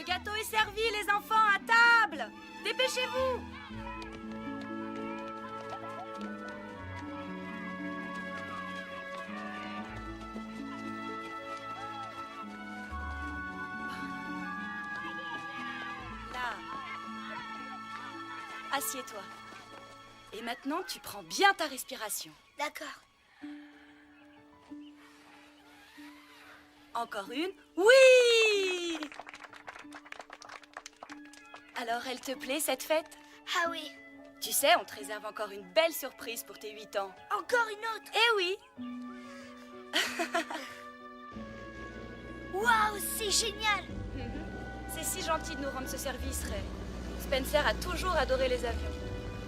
Le gâteau est servi, les enfants, à table! Dépêchez-vous! Là. Assieds-toi. Et maintenant, tu prends bien ta respiration. D'accord. Encore une. Oui! Alors, elle te plaît, cette fête? Ah oui. Tu sais, on te réserve encore une belle surprise pour tes 8 ans. Encore une autre. Eh oui! Waouh, c'est génial. C'est si gentil de nous rendre ce service, Ray. Spencer a toujours adoré les avions.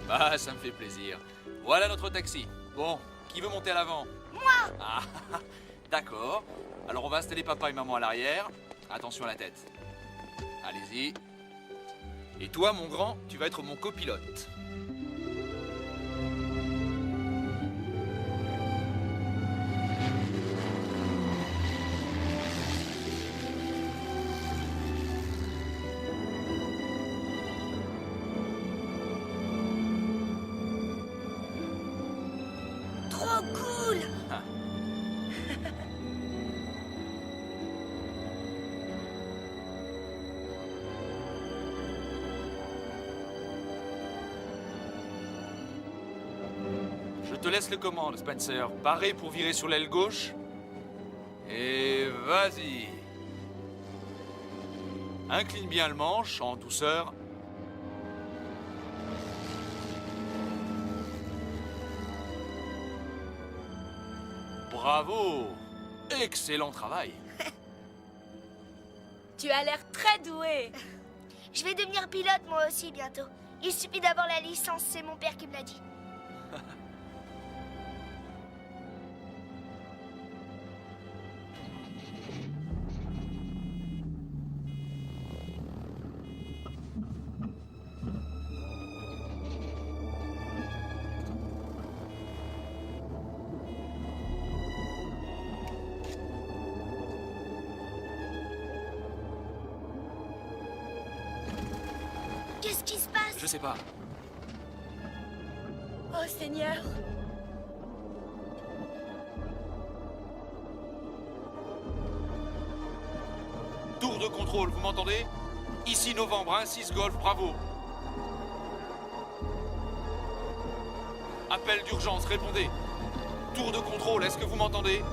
Bah, ça me fait plaisir. Voilà notre taxi. Bon, qui veut monter à l'avant? Moi. Ah, d'accord. Alors on va installer papa et maman à l'arrière. Attention à la tête. Allez-y. Et toi, mon grand, tu vas être mon copilote. Trop cool. Ah. Je te laisse les commandes, Spencer. Barré pour virer sur l'aile gauche. Et vas-y. Incline bien le manche en douceur. Bravo! Excellent travail! Tu as l'air très doué. Je vais devenir pilote moi aussi bientôt. Il suffit d'avoir la licence, c'est mon père qui me l'a dit. Qu'est-ce qui se passe? Je sais pas. Oh, Seigneur. Tour de contrôle, vous m'entendez? Ici Novembre, 1-6 Golf, bravo. Appel d'urgence, répondez. Tour de contrôle, est-ce que vous m'entendez?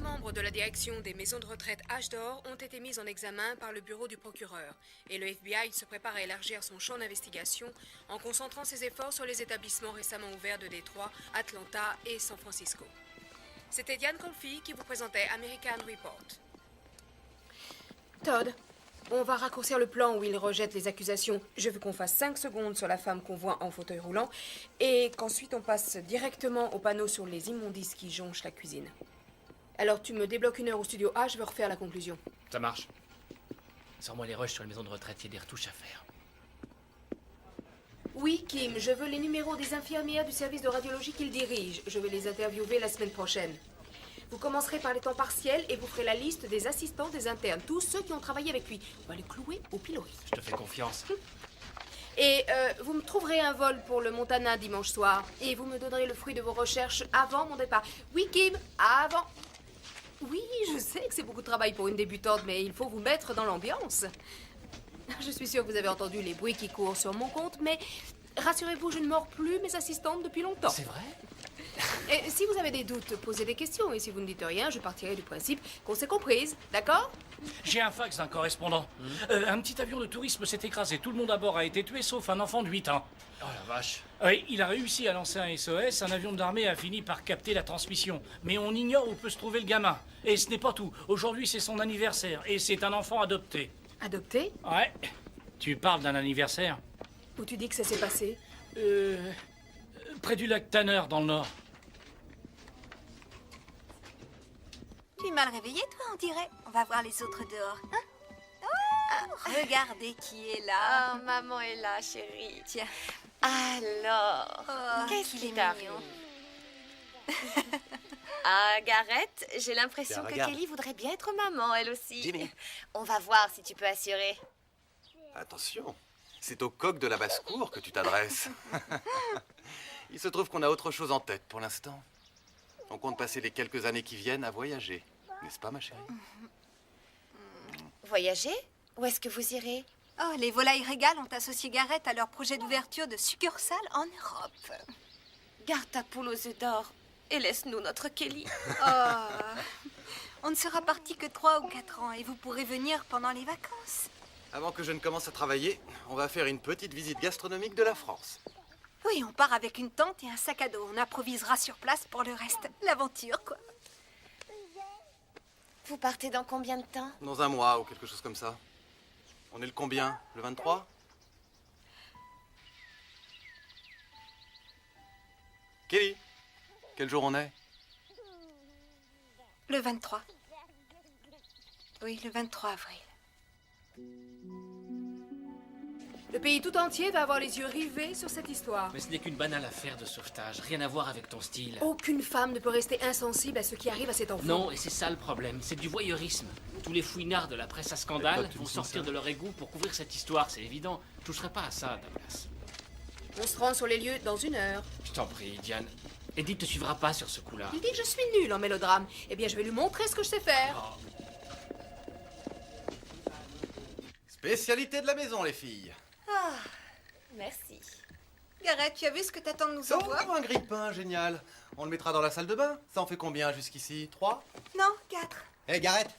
Membres de la direction des maisons de retraite H d'Or ont été mis en examen par le bureau du procureur et le FBI se prépare à élargir son champ d'investigation en concentrant ses efforts sur les établissements récemment ouverts de Détroit, Atlanta et San Francisco. C'était Diane Colfi qui vous présentait American Report. Todd, on va raccourcir le plan où il rejette les accusations. Je veux qu'on fasse 5 secondes sur la femme qu'on voit en fauteuil roulant et qu'ensuite on passe directement au panneau sur les immondices qui jonchent la cuisine. Alors tu me débloques 1 heure au studio A, je veux refaire la conclusion. Ça marche. Sors-moi les rushs sur les maisons de retraite, il y a des retouches à faire. Oui, Kim, je veux les numéros des infirmières du service de radiologie qu'il dirige. Je vais les interviewer la semaine prochaine. Vous commencerez par les temps partiels et vous ferez la liste des assistants des internes, tous ceux qui ont travaillé avec lui. On va les clouer au pilori. Je te fais confiance. Et vous me trouverez un vol pour le Montana dimanche soir. Et vous me donnerez le fruit de vos recherches avant mon départ. Oui, Kim, avant. Oui, je sais que c'est beaucoup de travail pour une débutante, mais il faut vous mettre dans l'ambiance. Je suis sûre que vous avez entendu les bruits qui courent sur mon compte, mais rassurez-vous, je ne mords plus mes assistantes depuis longtemps. C'est vrai? Et si vous avez des doutes, posez des questions. Et si vous ne dites rien, je partirai du principe qu'on s'est comprise, d'accord? J'ai un fax d'un correspondant. Un petit avion de tourisme s'est écrasé. Tout le monde à bord a été tué, sauf un enfant de 8 ans. Oh la vache. Oui, il a réussi à lancer un SOS. Un avion de l'armée a fini par capter la transmission. Mais on ignore où peut se trouver le gamin. Et ce n'est pas tout. Aujourd'hui, c'est son anniversaire. Et c'est un enfant adopté. Adopté? Ouais. Tu parles d'un anniversaire? Où tu dis que ça s'est passé? Près du lac Tanner, dans le nord. Tu es mal réveillé, toi, on dirait. On va voir les autres dehors, hein? Regardez qui est là. Ah, maman est là, chérie. Tiens. Alors, Oh, qu'est-ce qu'il qui est t'arrive? mignon. Ah, Gareth, j'ai l'impression Tiens, que regarde. Kelly voudrait bien être maman, elle aussi. Jimmy. On va voir si tu peux assurer. Attention, c'est au coq de la basse-cour que tu t'adresses. Il se trouve qu'on a autre chose en tête pour l'instant. On compte passer les quelques années qui viennent à voyager. N'est-ce pas, ma chérie? Voyager? Où est-ce que vous irez? Oh, les volailles régales ont associé Gareth à leur projet d'ouverture de succursale en Europe. Garde ta poule aux œufs d'or et laisse-nous notre Kelly. Oh. On ne sera parti que 3 ou 4 ans et vous pourrez venir pendant les vacances. Avant que je ne commence à travailler, on va faire une petite visite gastronomique de la France. Oui, on part avec une tente et un sac à dos. On improvisera sur place pour le reste. L'aventure, quoi. Vous partez dans combien de temps? Dans un mois ou quelque chose comme ça. On est le combien? Le 23? Kelly, quel jour on est? Le 23. Oui, le 23 avril. Le pays tout entier va avoir les yeux rivés sur cette histoire. Mais ce n'est qu'une banale affaire de sauvetage, rien à voir avec ton style. Aucune femme ne peut rester insensible à ce qui arrive à cet enfant. Non, et c'est ça le problème, c'est du voyeurisme. Tous les fouinards de la presse à scandale vont sortir de leur égout pour couvrir cette histoire, c'est évident. Je toucherai pas à ça à ta place. On se rend sur les lieux dans 1 heure. Je t'en prie, Diane. Edith te suivra pas sur ce coup-là. Il dit que je suis nulle en mélodrame. Eh bien, je vais lui montrer ce que je sais faire. Spécialité de la maison, les filles. Ah, merci. Gareth, tu as vu ce que t'attends de nous Ça, envoyer? un grille-pain, génial. On le mettra dans la salle de bain. Ça en fait combien jusqu'ici? 3? Non, 4. Hé Gareth,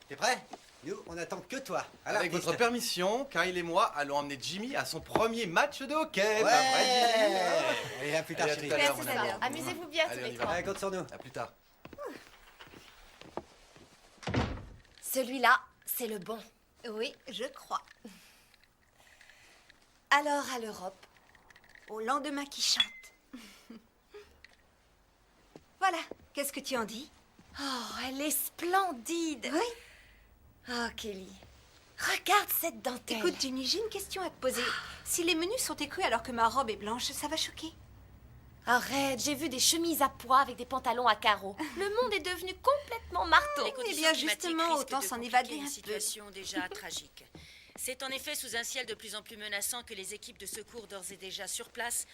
t'es prêt? Nous, on attend que toi. Alors, Avec votre permission, Kyle et moi allons emmener Jimmy à son premier match de hockey. Pas vrai, Jimmy? Ouais. Allez, à plus tard, Allez, à chérie. tout à l'heure, Merci, mon Sandra. amour. Amusez-vous bien Allez, tous on les y va. trois. Allez, compte sur nous. À plus tard. Celui-là, c'est le bon. Oui, je crois. Alors, à l'Europe. Au lendemain qui chante. Voilà, qu'est-ce que tu en dis? Oh, elle est splendide. Oui. Oh, Kelly. Regarde cette dentelle. Écoute, Jenny, j'ai une question à te poser. Si les menus sont écrits alors que ma robe est blanche, ça va choquer? Arrête, j'ai vu des chemises à pois avec des pantalons à carreaux. Le monde est devenu complètement marteau. Les conditions bien, climatiques justement, risquent autant de s'en compliquer évader une un peu. situation déjà tragique. C'est en effet sous un ciel de plus en plus menaçant que les équipes de secours d'ores et déjà sur place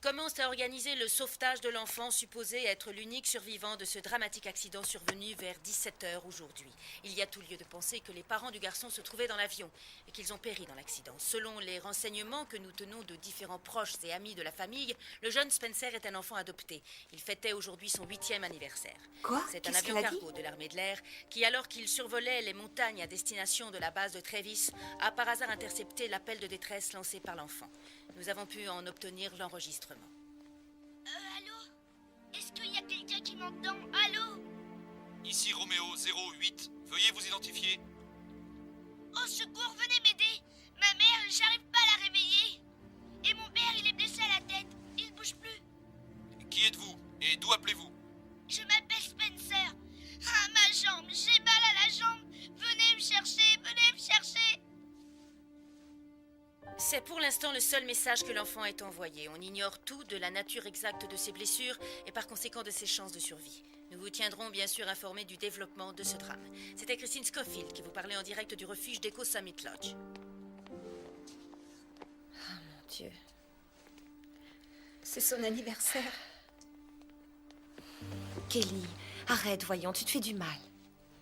commencent à organiser le sauvetage de l'enfant supposé être l'unique survivant de ce dramatique accident survenu vers 17h aujourd'hui. Il y a tout lieu de penser que les parents du garçon se trouvaient dans l'avion et qu'ils ont péri dans l'accident. Selon les renseignements que nous tenons de différents proches et amis de la famille, le jeune Spencer est un enfant adopté. Il fêtait aujourd'hui son 8e anniversaire. Quoi? C'est un Qu'est-ce avion qu'elle a dit? cargo de l'armée de l'air qui, alors qu'il survolait les montagnes à destination de la base de Travis, a par hasard intercepté l'appel de détresse lancé par l'enfant. Nous avons pu en obtenir l'enregistrement. Allô? Est-ce qu'il y a quelqu'un qui m'entend? Allô? Ici Roméo 08. Veuillez vous identifier. Au secours, venez m'aider. Ma mère, j'arrive pas à la réveiller. Et mon père, il est blessé à la tête. Il ne bouge plus. Qui êtes-vous et d'où appelez-vous? Je m'appelle Spencer. Ah, ma jambe, j'ai mal à la jambe. Venez me chercher, venez me chercher. C'est pour l'instant le seul message que l'enfant ait envoyé. On ignore tout de la nature exacte de ses blessures et par conséquent de ses chances de survie. Nous vous tiendrons bien sûr informés du développement de ce drame. C'était Christine Scofield qui vous parlait en direct du refuge d'Echo Summit Lodge. Mon Dieu. C'est son anniversaire. Kelly, arrête, voyons, tu te fais du mal.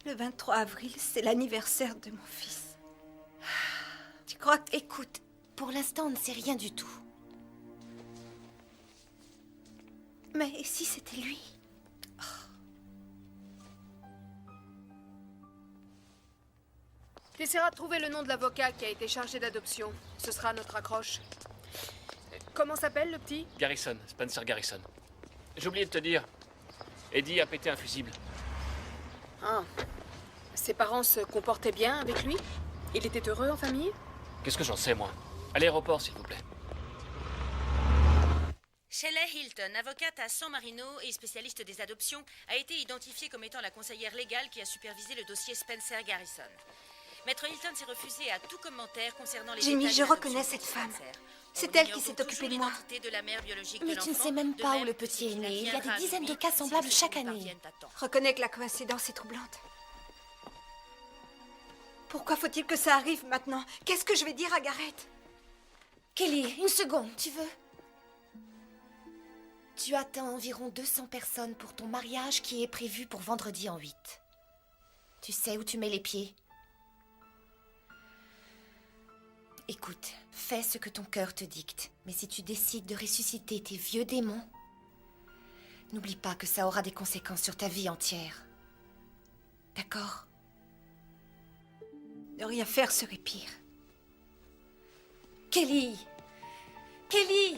Le 23 avril, c'est l'anniversaire de mon fils. Tu crois que... Écoute, pour l'instant, on ne sait rien du tout. Mais et si c'était lui? Tu essaieras de trouver le nom de l'avocat qui a été chargé d'adoption. Ce sera notre accroche. Comment s'appelle le petit? Garrison, Spencer Garrison. J'ai oublié de te dire, Eddie a pété un fusible. Ah. Ses parents se comportaient bien avec lui? Il était heureux en famille? Qu'est-ce que j'en sais, moi? À l'aéroport, s'il vous plaît. Shelley Hilton, avocate à San Marino et spécialiste des adoptions, a été identifiée comme étant la conseillère légale qui a supervisé le dossier Spencer Garrison. Maître Hilton s'est refusé à tout commentaire concernant les Jimmy, détails je de l'adoption reconnais de cette femme. Spencer. C'est On elle qui ignore s'est donc occupée de toujours moi. l'identité de la mère biologique de Mais tu ne l'enfant, sais même de pas où même le que petit ce est qui né. Il y a adviendra des dizaines lui de cas si semblables les chaque secours année. parviennent à temps. Reconnais que la coïncidence est troublante. Pourquoi faut-il que ça arrive maintenant? Qu'est-ce que je vais dire à Gareth? Kelly, une seconde, tu veux? Tu attends environ 200 personnes pour ton mariage qui est prévu pour vendredi en 8. Tu sais où tu mets les pieds? Écoute, fais ce que ton cœur te dicte. Mais si tu décides de ressusciter tes vieux démons, n'oublie pas que ça aura des conséquences sur ta vie entière. D'accord? Ne rien faire serait pire. Kelly! Kelly!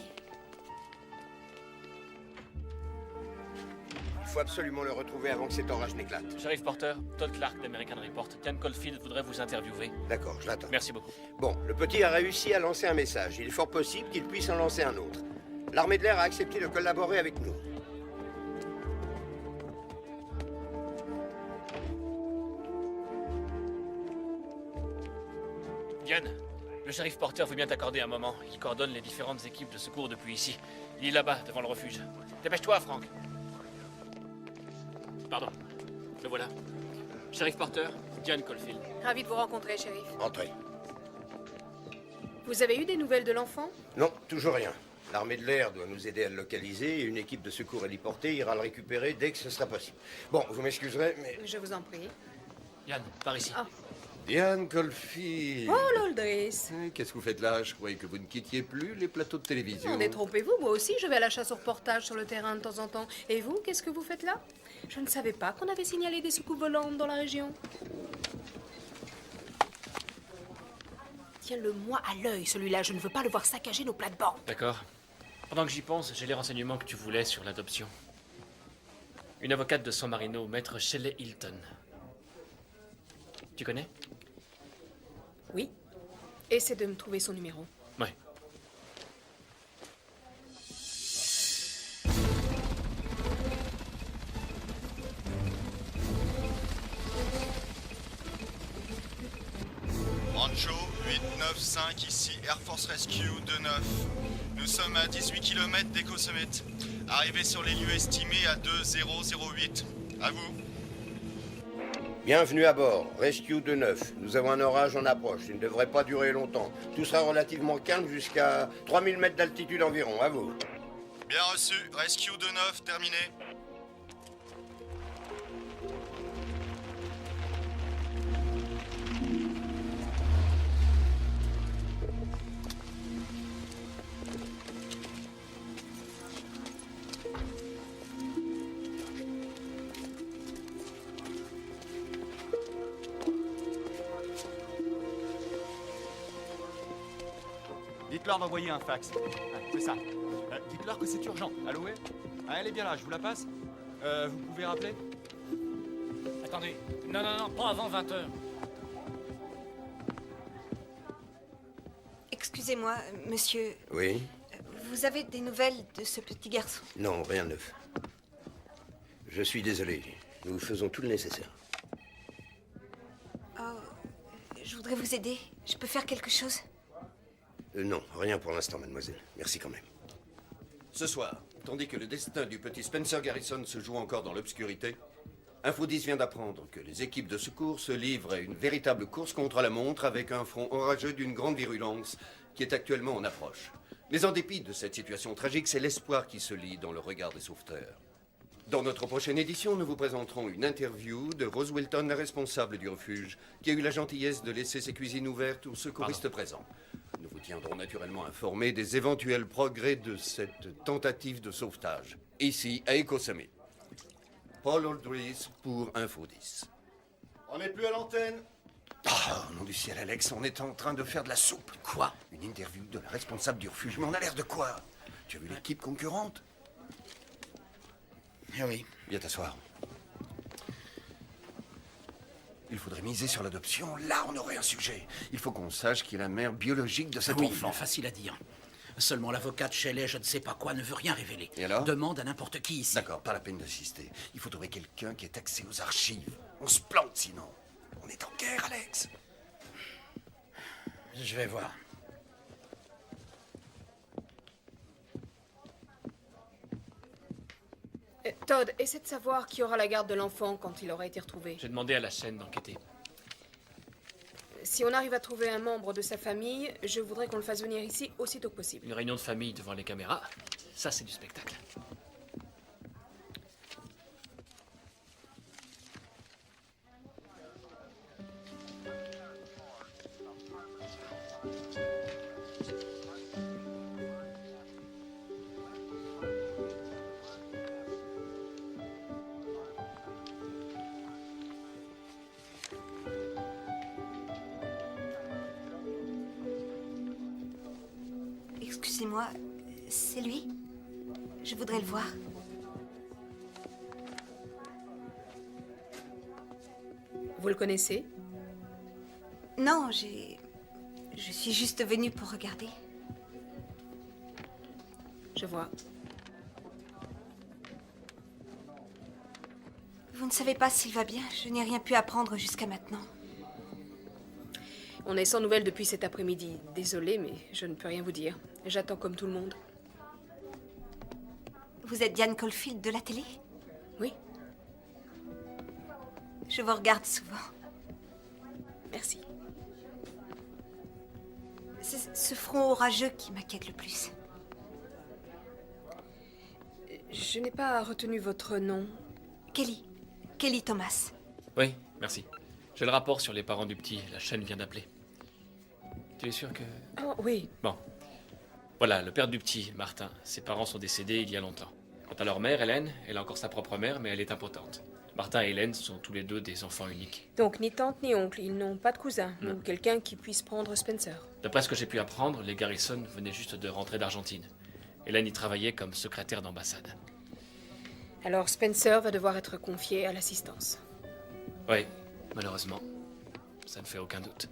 Il faut absolument le retrouver avant que cet orage n'éclate. Sheriff Porter, Todd Clark d'American Report. Diane Caulfield voudrait vous interviewer. D'accord, je l'attends. Merci beaucoup. Bon, le petit a réussi à lancer un message. Il est fort possible qu'il puisse en lancer un autre. L'armée de l'air a accepté de collaborer avec nous. Diane, le shérif Porter veut bien t'accorder un moment. Il coordonne les différentes équipes de secours depuis ici. Il est là-bas, devant le refuge. Dépêche-toi, Frank. Pardon. Le voilà. Sheriff Porter, Diane Caulfield. Ravi de vous rencontrer, shérif. Entrez. Vous avez eu des nouvelles de l'enfant? Non, toujours rien. L'armée de l'air doit nous aider à le localiser et une équipe de secours héliportée ira le récupérer dès que ce sera possible. Bon, vous m'excuserez, mais... Je vous en prie. Diane, par ici. Ah. Diane Caulfield. Oh, Loldris. Qu'est-ce que vous faites là? Je croyais que vous ne quittiez plus les plateaux de télévision. Détrompez-vous, moi aussi je vais à la chasse au reportage sur le terrain de temps en temps. Et vous, qu'est-ce que vous faites là? Je ne savais pas qu'on avait signalé des soucoupes volantes dans la région. Tiens-le-moi à l'œil, celui-là. Je ne veux pas le voir saccager nos plates-bandes. D'accord. Pendant que j'y pense, j'ai les renseignements que tu voulais sur l'adoption. Une avocate de San Marino, maître Shelley Hilton. Tu connais? Oui. Essaie de me trouver son numéro. Ouais. Rancho 895 ici, Air Force Rescue 29. Nous sommes à 18 km d'Echo Summit. Arrivé sur les lieux estimés à 2008. À vous. Bienvenue à bord, Rescue 29. Nous avons un orage en approche. Il ne devrait pas durer longtemps. Tout sera relativement calme jusqu'à 3000 mètres d'altitude environ. À vous. Bien reçu, Rescue 29, terminé. Dites-leur d'envoyer un fax. C'est ça. Dites-leur que c'est urgent. Allô, ouais? Elle est bien là, je vous la passe. Vous pouvez rappeler? Attendez. Non, pas avant 20h. Excusez-moi, monsieur. Oui? Vous avez des nouvelles de ce petit garçon? Non, rien de neuf. Je suis désolé. Nous faisons tout le nécessaire. Oh, je voudrais vous aider. Je peux faire quelque chose? Non, rien pour l'instant, mademoiselle. Merci quand même. Ce soir, tandis que le destin du petit Spencer Garrison se joue encore dans l'obscurité, Info 10 vient d'apprendre que les équipes de secours se livrent à une véritable course contre la montre avec un front orageux d'une grande virulence qui est actuellement en approche. Mais en dépit de cette situation tragique, c'est l'espoir qui se lit dans le regard des sauveteurs. Dans notre prochaine édition, nous vous présenterons une interview de Rose Wilton, la responsable du refuge, qui a eu la gentillesse de laisser ses cuisines ouvertes aux secouristes présents. Nous vous tiendrons naturellement informés des éventuels progrès de cette tentative de sauvetage, ici à Echo Summit. Paul Aldris pour Info 10. On n'est plus à l'antenne. Oh, nom du ciel, Alex, on est en train de faire de la soupe. Quoi? Une interview de la responsable du refuge, mais on a l'air de quoi? Tu as vu l'équipe concurrente? Ah oui. Viens t'asseoir. Il faudrait miser sur l'adoption. Là, on aurait un sujet. Il faut qu'on sache qui est la mère biologique de cet enfant. Oui, facile à dire. Seulement l'avocate Shelley, je ne sais pas quoi, ne veut rien révéler. Et alors? Demande à n'importe qui ici. D'accord, pas la peine d'insister. Il faut trouver quelqu'un qui ait accès aux archives. On se plante sinon. On est en guerre, Alex. Je vais voir. Todd, essaie de savoir qui aura la garde de l'enfant quand il aura été retrouvé. J'ai demandé à la chaîne d'enquêter. Si on arrive à trouver un membre de sa famille, je voudrais qu'on le fasse venir ici aussitôt que possible. Une réunion de famille devant les caméras, ça c'est du spectacle. Excusez-moi, c'est lui? Je voudrais le voir. Vous le connaissez? Non, je suis juste venue pour regarder. Je vois. Vous ne savez pas s'il va bien? Je n'ai rien pu apprendre jusqu'à maintenant. On est sans nouvelles depuis cet après-midi. Désolée, mais je ne peux rien vous dire. J'attends comme tout le monde. Vous êtes Diane Caulfield de la télé? Oui. Je vous regarde souvent. Merci. C'est ce front orageux qui m'inquiète le plus. Je n'ai pas retenu votre nom. Kelly. Kelly Thomas. Oui, merci. J'ai le rapport sur les parents du petit. La chaîne vient d'appeler. Tu es sûr que... Oh, oui. Bon. Voilà, le père du petit, Martin. Ses parents sont décédés il y a longtemps. Quant à leur mère, Hélène, elle a encore sa propre mère, mais elle est impotente. Martin et Hélène sont tous les deux des enfants uniques. Donc, ni tante ni oncle, ils n'ont pas de cousin, ou quelqu'un qui puisse prendre Spencer. D'après ce que j'ai pu apprendre, les Garrison venaient juste de rentrer d'Argentine. Hélène y travaillait comme secrétaire d'ambassade. Alors, Spencer va devoir être confié à l'assistance. Oui, malheureusement. Ça ne fait aucun doute.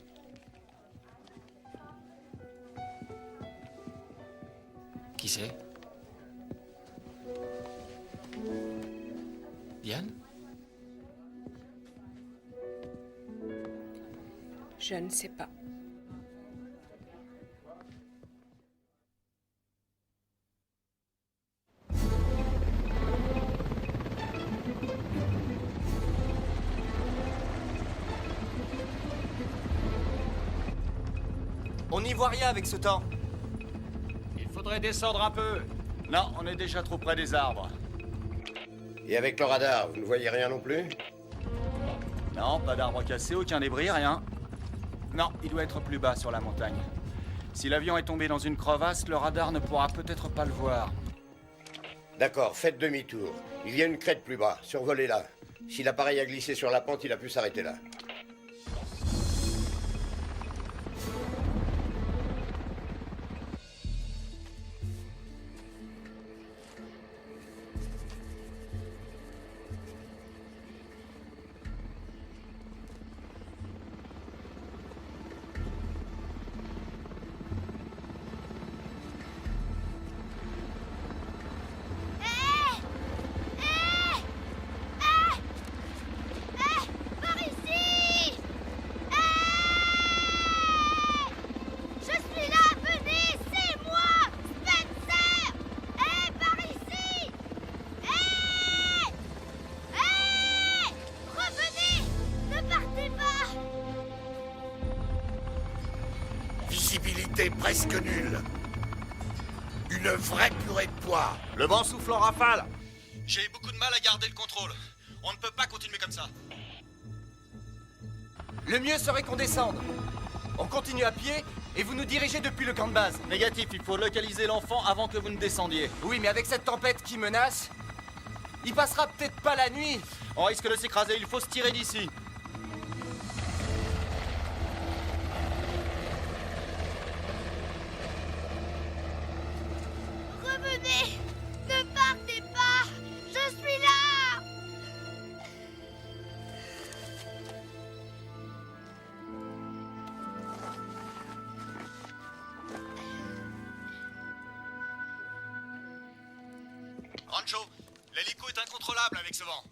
Qui c'est? Diane? Je ne sais pas. On n'y voit rien avec ce temps. Il faudrait descendre un peu. Non, on est déjà trop près des arbres. Et avec le radar, vous ne voyez rien non plus? Non, pas d'arbres cassés, aucun débris, rien. Non, il doit être plus bas sur la montagne. Si l'avion est tombé dans une crevasse, le radar ne pourra peut-être pas le voir. D'accord, faites demi-tour. Il y a une crête plus bas, survolez-la. Si l'appareil a glissé sur la pente, il a pu s'arrêter là. Visibilité presque nulle. Une vraie purée de poids. Le vent souffle en rafale. J'ai eu beaucoup de mal à garder le contrôle. On ne peut pas continuer comme ça. Le mieux serait qu'on descende. On continue à pied et vous nous dirigez depuis le camp de base. Négatif, il faut localiser l'enfant avant que vous ne descendiez. Oui, mais avec cette tempête qui menace, il passera peut-être pas la nuit. On risque de s'écraser, il faut se tirer d'ici. Revenez! Ne partez pas! Je suis là! Rancho, l'hélico est incontrôlable avec ce vent.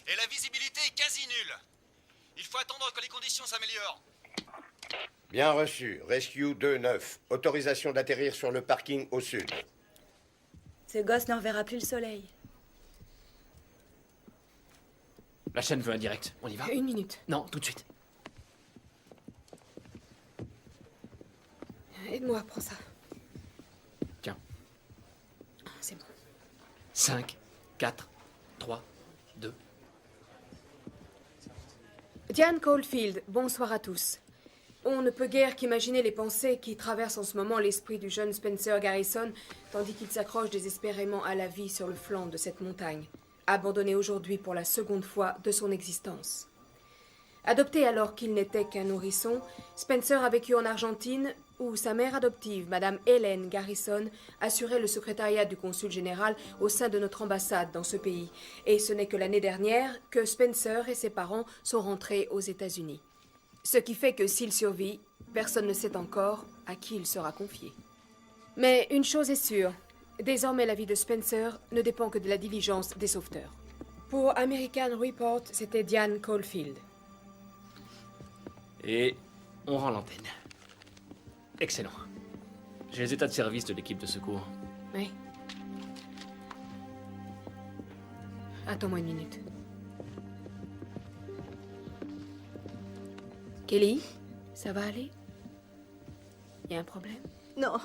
Et la visibilité est quasi nulle. Il faut attendre que les conditions s'améliorent. Bien reçu. Rescue 2-9. Autorisation d'atterrir sur le parking au sud. Ce gosse ne reverra plus le soleil. La chaîne veut un direct. On y va? 1 minute. Non, tout de suite. Aide-moi, prends ça. Tiens. C'est bon. 5, 4, 3, 2. Diane Caulfield, bonsoir à tous. On ne peut guère qu'imaginer les pensées qui traversent en ce moment l'esprit du jeune Spencer Garrison, tandis qu'il s'accroche désespérément à la vie sur le flanc de cette montagne, abandonné aujourd'hui pour la seconde fois de son existence. Adopté alors qu'il n'était qu'un nourrisson, Spencer a vécu en Argentine, où sa mère adoptive, Madame Hélène Garrison, assurait le secrétariat du consul général au sein de notre ambassade dans ce pays. Et ce n'est que l'année dernière que Spencer et ses parents sont rentrés aux États-Unis. Ce qui fait que s'il survit, personne ne sait encore à qui il sera confié. Mais une chose est sûre, désormais la vie de Spencer ne dépend que de la diligence des sauveteurs. Pour American Report, c'était Diane Caulfield. Et on rend l'antenne. Excellent. J'ai les états de service de l'équipe de secours. Oui. Attends-moi 1 minute. Kelly, ça va aller? Y a un problème? Non.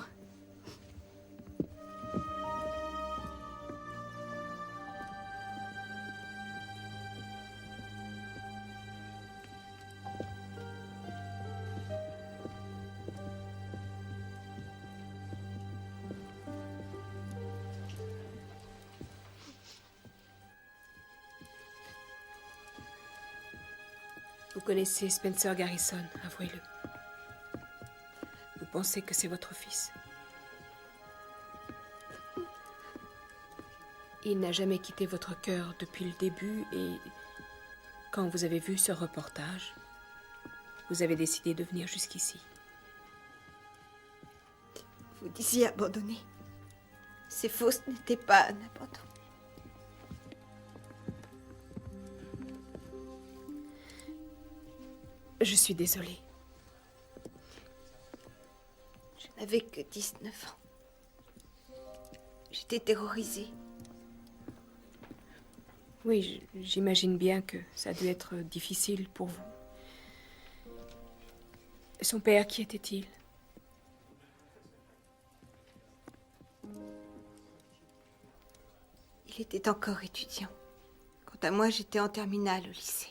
Vous connaissez Spencer Garrison, avouez-le. Vous pensez que c'est votre fils. Il n'a jamais quitté votre cœur depuis le début et quand vous avez vu ce reportage, vous avez décidé de venir jusqu'ici. Vous disiez abandonner. C'est faux, ce n'était pas un abandon. Je suis désolée. Je n'avais que 19 ans. J'étais terrorisée. Oui, j'imagine bien que ça a dû être difficile pour vous. Son père, qui était-il? Il était encore étudiant. Quant à moi, j'étais en terminale au lycée.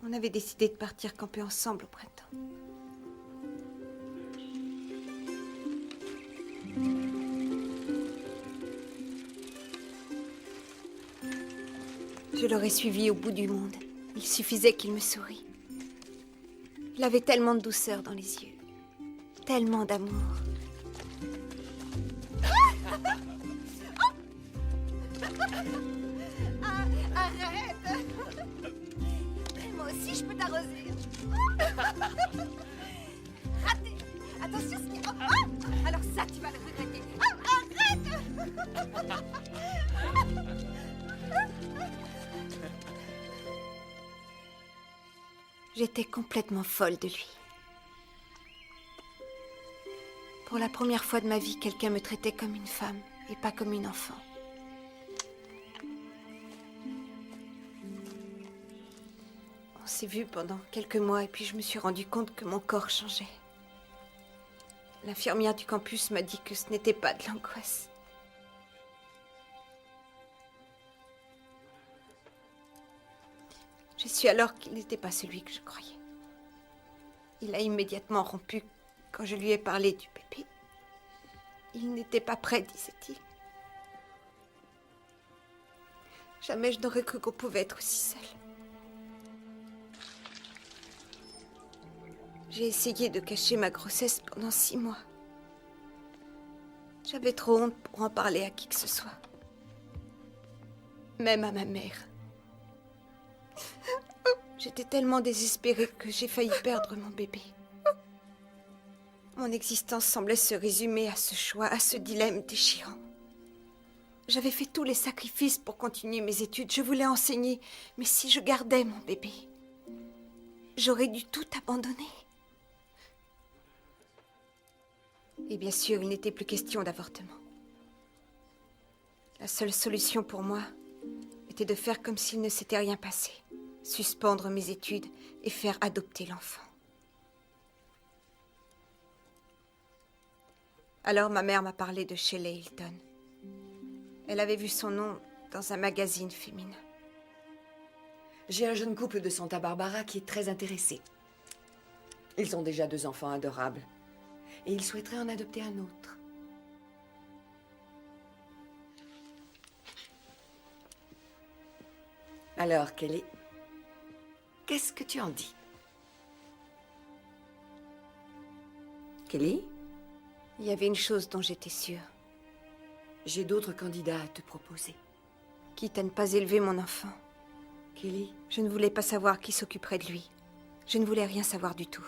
On avait décidé de partir camper ensemble au printemps. Je l'aurais suivi au bout du monde. Il suffisait qu'il me sourie. Il avait tellement de douceur dans les yeux. Tellement d'amour. Arrête! Moi aussi, je peux t'arroser. Raté! Attention, ce qui... Oh! Alors ça, tu vas le regretter. Arrête! J'étais complètement folle de lui. Pour la première fois de ma vie, quelqu'un me traitait comme une femme et pas comme une enfant. On s'est vus pendant quelques mois et puis je me suis rendu compte que mon corps changeait. L'infirmière du campus m'a dit que ce n'était pas de l'angoisse. J'ai su alors qu'il n'était pas celui que je croyais. Il a immédiatement rompu quand je lui ai parlé du bébé. Il n'était pas prêt, disait-il. Jamais je n'aurais cru qu'on pouvait être aussi seul. J'ai essayé de cacher ma grossesse pendant 6 mois. J'avais trop honte pour en parler à qui que ce soit. Même à ma mère. J'étais tellement désespérée que j'ai failli perdre mon bébé. Mon existence semblait se résumer à ce choix, à ce dilemme déchirant. J'avais fait tous les sacrifices pour continuer mes études. Je voulais enseigner, mais si je gardais mon bébé, J'aurais dû tout abandonner. Et bien sûr, il n'était plus question d'avortement. La seule solution pour moi était de faire comme s'il ne s'était rien passé. Suspendre mes études et faire adopter l'enfant. Alors ma mère m'a parlé de Shelley Hilton. Elle avait vu son nom dans un magazine féminin. J'ai un jeune couple de Santa Barbara qui est très intéressé. Ils ont déjà 2 enfants adorables. Et ils souhaiteraient en adopter un autre. Alors, Kelly, qu'est-ce que tu en dis? Kelly? Il y avait une chose dont j'étais sûre. J'ai d'autres candidats à te proposer. Quitte à ne pas élever mon enfant. Kelly? Je ne voulais pas savoir qui s'occuperait de lui. Je ne voulais rien savoir du tout.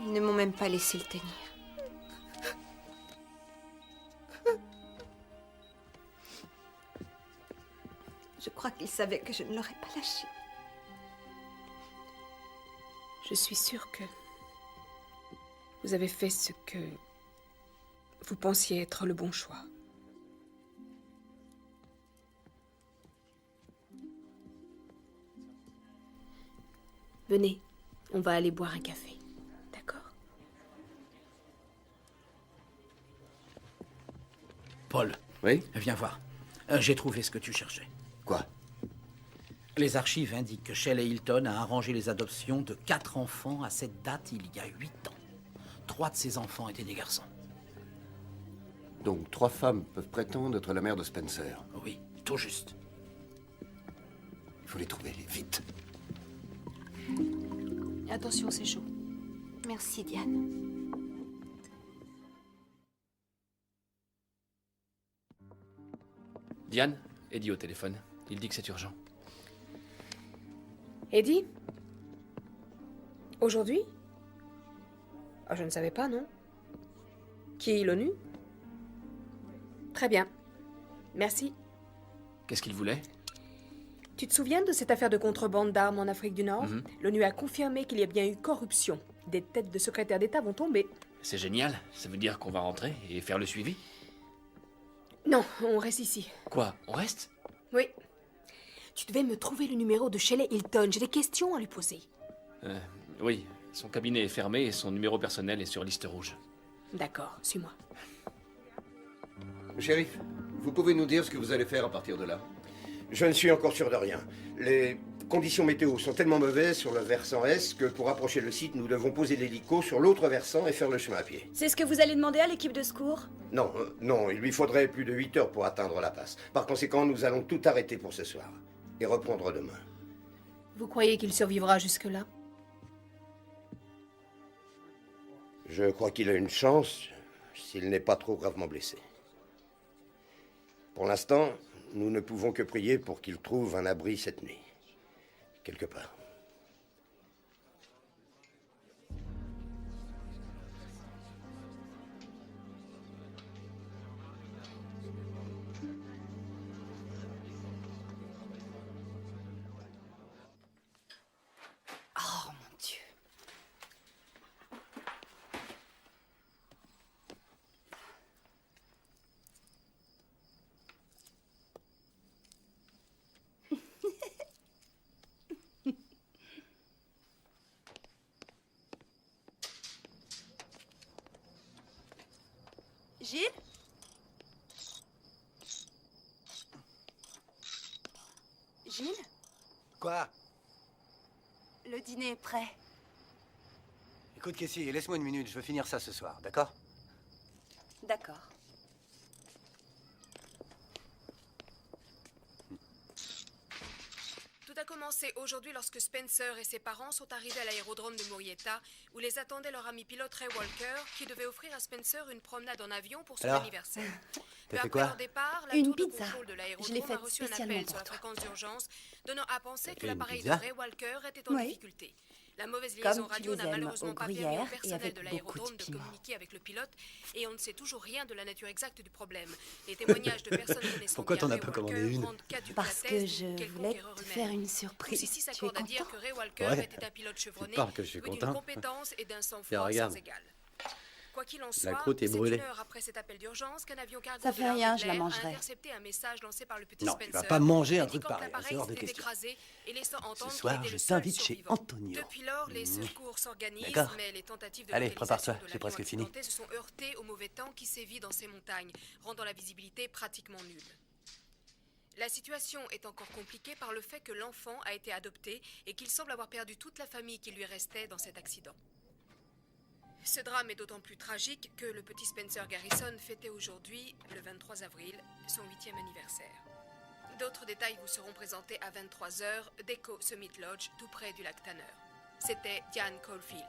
Ils ne m'ont même pas laissé le tenir. Je crois qu'ils savaient que je ne l'aurais pas lâché. Je suis sûre que vous avez fait ce que vous pensiez être le bon choix. Venez, on va aller boire un café. D'accord? Paul. Oui? Viens voir. J'ai trouvé ce que tu cherchais. Quoi? Les archives indiquent que Shelley Hilton a arrangé les adoptions de 4 enfants à cette date il y a 8 ans. 3 de ces enfants étaient des garçons. Donc 3 femmes peuvent prétendre être la mère de Spencer. Oui, tout juste. Il faut les trouver, vite. Attention, c'est chaud. Merci, Diane. Diane, Eddie au téléphone. Il dit que c'est urgent. Eddie? Aujourd'hui? Oh, je ne savais pas, non? Qui, l'ONU? Très bien. Merci. Qu'est-ce qu'il voulait? Tu te souviens de cette affaire de contrebande d'armes en Afrique du Nord? L'ONU a confirmé qu'il y a bien eu corruption. Des têtes de secrétaires d'État vont tomber. C'est génial. Ça veut dire qu'on va rentrer et faire le suivi? Non, on reste ici. Quoi? On reste? Oui. Tu devais me trouver le numéro de Shelley Hilton. J'ai des questions à lui poser. Oui. Son cabinet est fermé et son numéro personnel est sur liste rouge. D'accord, suis-moi. Shérif, vous pouvez nous dire ce que vous allez faire à partir de là? Je ne suis encore sûr de rien. Les conditions météo sont tellement mauvaises sur le versant est que pour approcher le site, nous devons poser l'hélico sur l'autre versant et faire le chemin à pied. C'est ce que vous allez demander à l'équipe de secours? Non, non, il lui faudrait plus de 8 heures pour atteindre la passe. Par conséquent, nous allons tout arrêter pour ce soir et reprendre demain. Vous croyez qu'il survivra jusque-là? Je crois qu'il a une chance s'il n'est pas trop gravement blessé. Pour l'instant, nous ne pouvons que prier pour qu'il trouve un abri cette nuit. Quelque part. Oh, mon Dieu. Gilles? Gilles? Quoi? Le dîner est prêt. Écoute, Cassie, laisse-moi une minute, je veux finir ça ce soir, d'accord? D'accord. Tout a commencé aujourd'hui lorsque Spencer et ses parents sont arrivés à l'aérodrome de Murrieta, où les attendait leur ami pilote Ray Walker, qui devait offrir à Spencer une promenade en avion pour son Alors, anniversaire. t'as fait Après quoi? leur départ, la Une tour de pizza. contrôle de Je l'ai l'aérodrome a faite reçu un spécialement appel pour sur la toi. fréquence d'urgence, donnant à penser que fait une l'appareil de pizza? Ray Walker était en Ouais. difficulté. La mauvaise Comme liaison tu radio les n'a aimes, malheureusement au pas permis gruyère au et personnel avec de beaucoup de l'aérodrome de piment. communiquer avec le pilote, et on ne sait toujours rien de la nature exacte du problème. Les témoignages de personnes connaissant Pourquoi bien t'en as Ray pas commandé Walker une? rendent caduque Parce la que thèse je d'une quelconque voulais erreur te humaine. faire une Tous surprise. ici Tu es s'accordent à dire content? que Ray Walker Ouais. était un pilote chevronné, parles que je suis doué d'une content. compétence et d'un Tiens, sang-froid regarde. sans égal. Quoi qu'il en La soit, croûte est c'est brûlée. une heure après cet appel d'urgence qu'un avion cargo Ça de fait l'armée rien, de je la l'air a mangerai. intercepté un message lancé par le petit Non, tu Spencer, vas pas manger un truc indiquant que pareil, l'appareil c'est hors de s'était question. écrasé et laissant entendre Ce qu'il soir, était je le seul t'invite chez survivant. Antonio. Depuis lors, les secours s'organisent, D'accord. mais les tentatives de Allez, localisation prépare-toi, de c'est l'avion presque fini. accidenté se sont heurtées au mauvais temps qui sévit dans ces montagnes, rendant la visibilité pratiquement nulle. La situation est encore compliquée par le fait que l'enfant a été adopté et qu'il semble avoir perdu toute la famille qui lui restait dans cet accident. Ce drame est d'autant plus tragique que le petit Spencer Garrison fêtait aujourd'hui, le 23 avril, son 8e anniversaire. D'autres détails vous seront présentés à 23h d'Echo Summit Lodge, tout près du lac Tanner. C'était Diane Caulfield.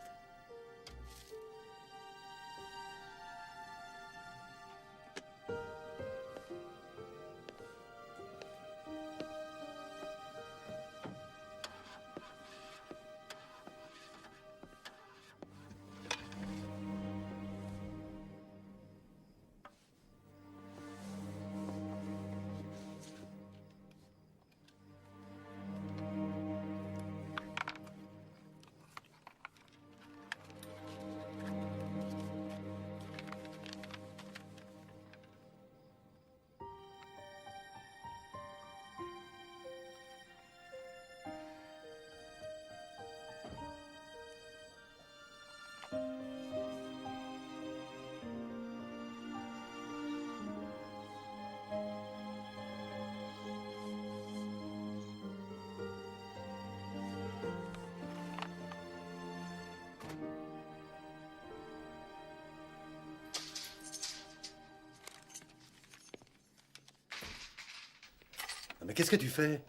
Mais qu'est-ce que tu fais?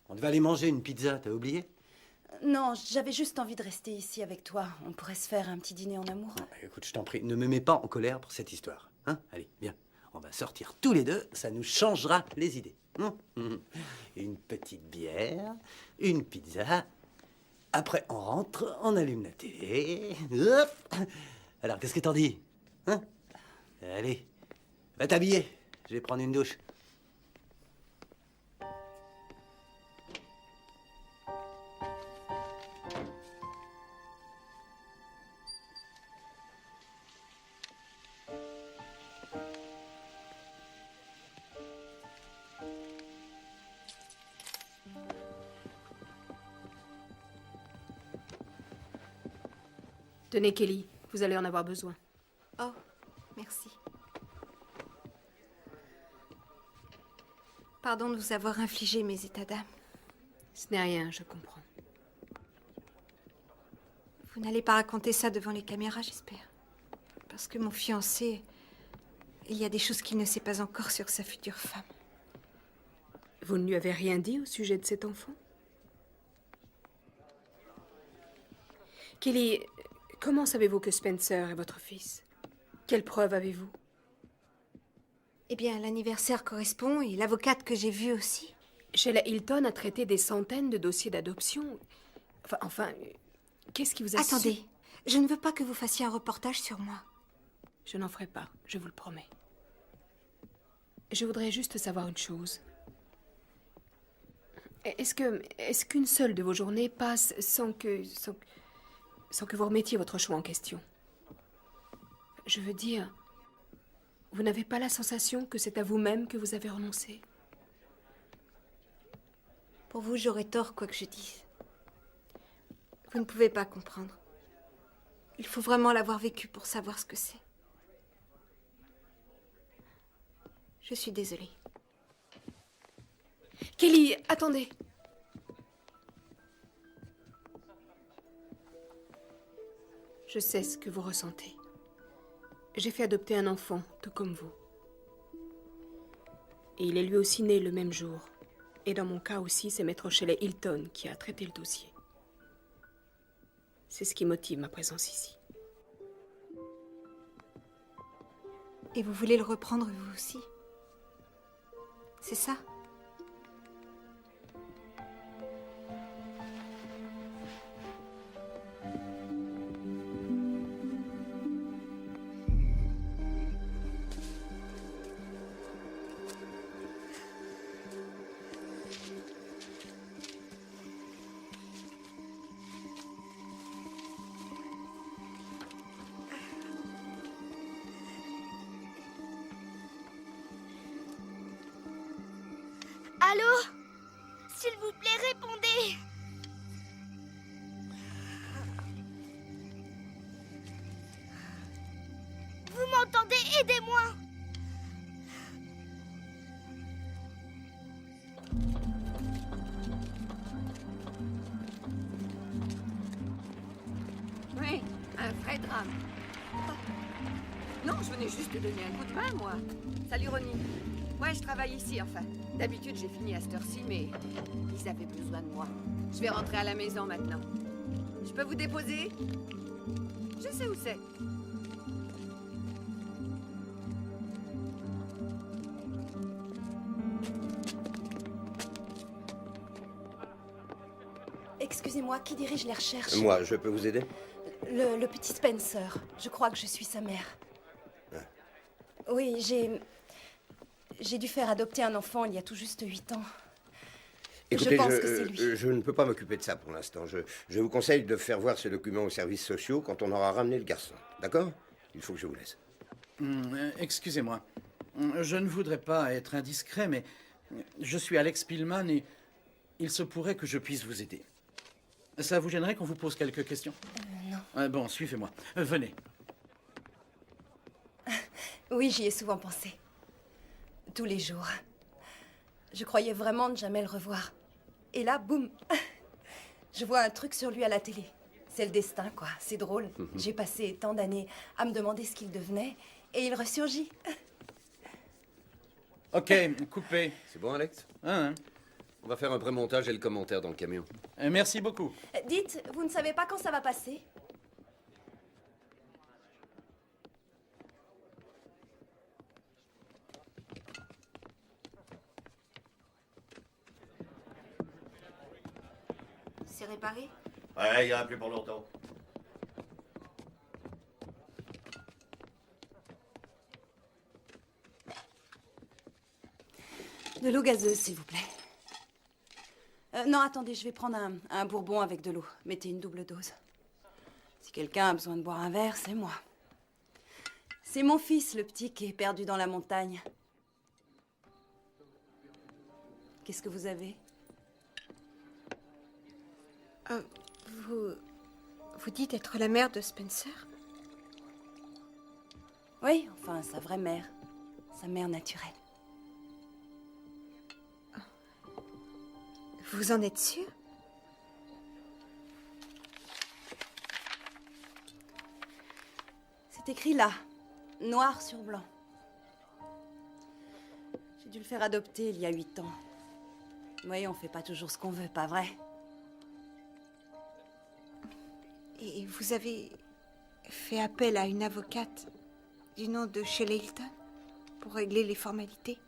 On devait aller manger une pizza, t'as oublié? Non, j'avais juste envie de rester ici avec toi. On pourrait se faire un petit dîner en amoureux. Écoute, je t'en prie, ne me mets pas en colère pour cette histoire. Hein? Allez, viens. On va sortir tous les deux, ça nous changera les idées. Une petite bière, une pizza. Après, on rentre, on allume la télé. Hop. Alors, qu'est-ce que t'en dis? Hein? Allez, va t'habiller. Je vais prendre une douche. Tenez, Kelly, vous allez en avoir besoin. Oh, merci. Pardon de vous avoir infligé mes états d'âme. Ce n'est rien, je comprends. Vous n'allez pas raconter ça devant les caméras, j'espère. Parce que mon fiancé, il y a des choses qu'il ne sait pas encore sur sa future femme. Vous ne lui avez rien dit au sujet de cet enfant? Kelly, comment savez-vous que Spencer est votre fils? Quelles preuves avez-vous? Eh bien, l'anniversaire correspond et l'avocate que j'ai vue aussi. Sheila Hilton a traité des centaines de dossiers d'adoption. Enfin, qu'est-ce qui vous a... Attendez, je ne veux pas que vous fassiez un reportage sur moi. Je n'en ferai pas, je vous le promets. Je voudrais juste savoir une chose. Est-ce qu'une seule de vos journées passe sans que vous remettiez votre choix en question? Je veux dire, vous n'avez pas la sensation que c'est à vous-même que vous avez renoncé? Pour vous, j'aurais tort quoi que je dise. Vous ne pouvez pas comprendre. Il faut vraiment l'avoir vécu pour savoir ce que c'est. Je suis désolée. Kelly, attendez. Je sais ce que vous ressentez. J'ai fait adopter un enfant, tout comme vous. Et il est lui aussi né le même jour. Et dans mon cas aussi, c'est Maître Shelley Hilton qui a traité le dossier. C'est ce qui motive ma présence ici. Et vous voulez le reprendre vous aussi? C'est ça? Allô? S'il vous plaît, répondez. Vous m'entendez? Aidez-moi. Oui, un vrai drame. Non, je venais juste te donner un coup de main, moi. Salut, Ronnie. Ouais, je travaille ici, enfin. D'habitude, j'ai fini à cette heure-ci, mais ils avaient besoin de moi. Je vais rentrer à la maison maintenant. Je peux vous déposer? Je sais où c'est. Excusez-moi, qui dirige les recherches? Moi, je peux vous aider? Le petit Spencer. Je crois que je suis sa mère. Ouais. Oui, j'ai dû faire adopter un enfant il y a tout juste 8 ans. Écoutez, je pense que c'est lui. je ne peux pas m'occuper de ça pour l'instant. Je vous conseille de faire voir ce document aux services sociaux quand on aura ramené le garçon. D'accord? Il faut que je vous laisse. Excusez-moi. Je ne voudrais pas être indiscret, mais je suis Alex Pillman et il se pourrait que je puisse vous aider. Ça vous gênerait qu'on vous pose quelques questions? Non. Bon, suivez-moi. Venez. Oui, j'y ai souvent pensé. Tous les jours. Je croyais vraiment ne jamais le revoir. Et là, boum. Je vois un truc sur lui à la télé. C'est le destin, quoi. C'est drôle. J'ai passé tant d'années à me demander ce qu'il devenait, et il ressurgit. Ok, coupez. C'est bon, Alex? Hein? On va faire un pré-montage et le commentaire dans le camion. Merci beaucoup. Dites, vous ne savez pas quand ça va passer? C'est réparé? Ouais, il y en a plus pour longtemps. De l'eau gazeuse, s'il vous plaît. Non, attendez, je vais prendre un bourbon avec de l'eau. Mettez une double dose. Si quelqu'un a besoin de boire un verre, c'est moi. C'est mon fils, le petit, qui est perdu dans la montagne. Qu'est-ce que vous avez? Vous dites être la mère de Spencer? Oui, enfin, sa vraie mère. Sa mère naturelle. Vous en êtes sûr? C'est écrit là, noir sur blanc. J'ai dû le faire adopter il y a 8 ans. Oui, on fait pas toujours ce qu'on veut, pas vrai? Et vous avez fait appel à une avocate du nom de Shelley Hilton pour régler les formalités?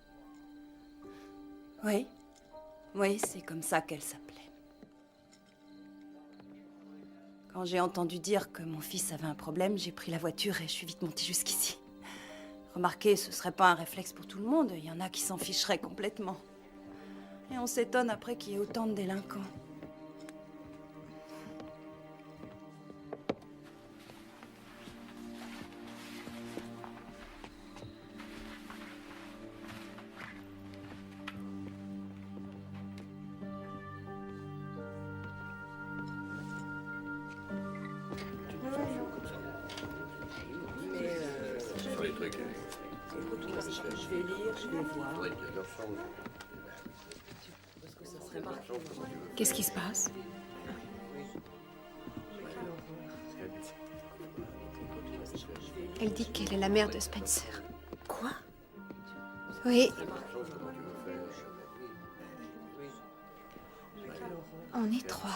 Oui. Oui, c'est comme ça qu'elle s'appelait. Quand j'ai entendu dire que mon fils avait un problème, j'ai pris la voiture et je suis vite montée jusqu'ici. Remarquez, ce serait pas un réflexe pour tout le monde. Il y en a qui s'en ficheraient complètement. Et on s'étonne après qu'il y ait autant de délinquants. Je vais lire, je vais voir. Qu'est-ce qui se passe? Elle dit qu'elle est la mère de Spencer. Quoi? Oui. On est 3.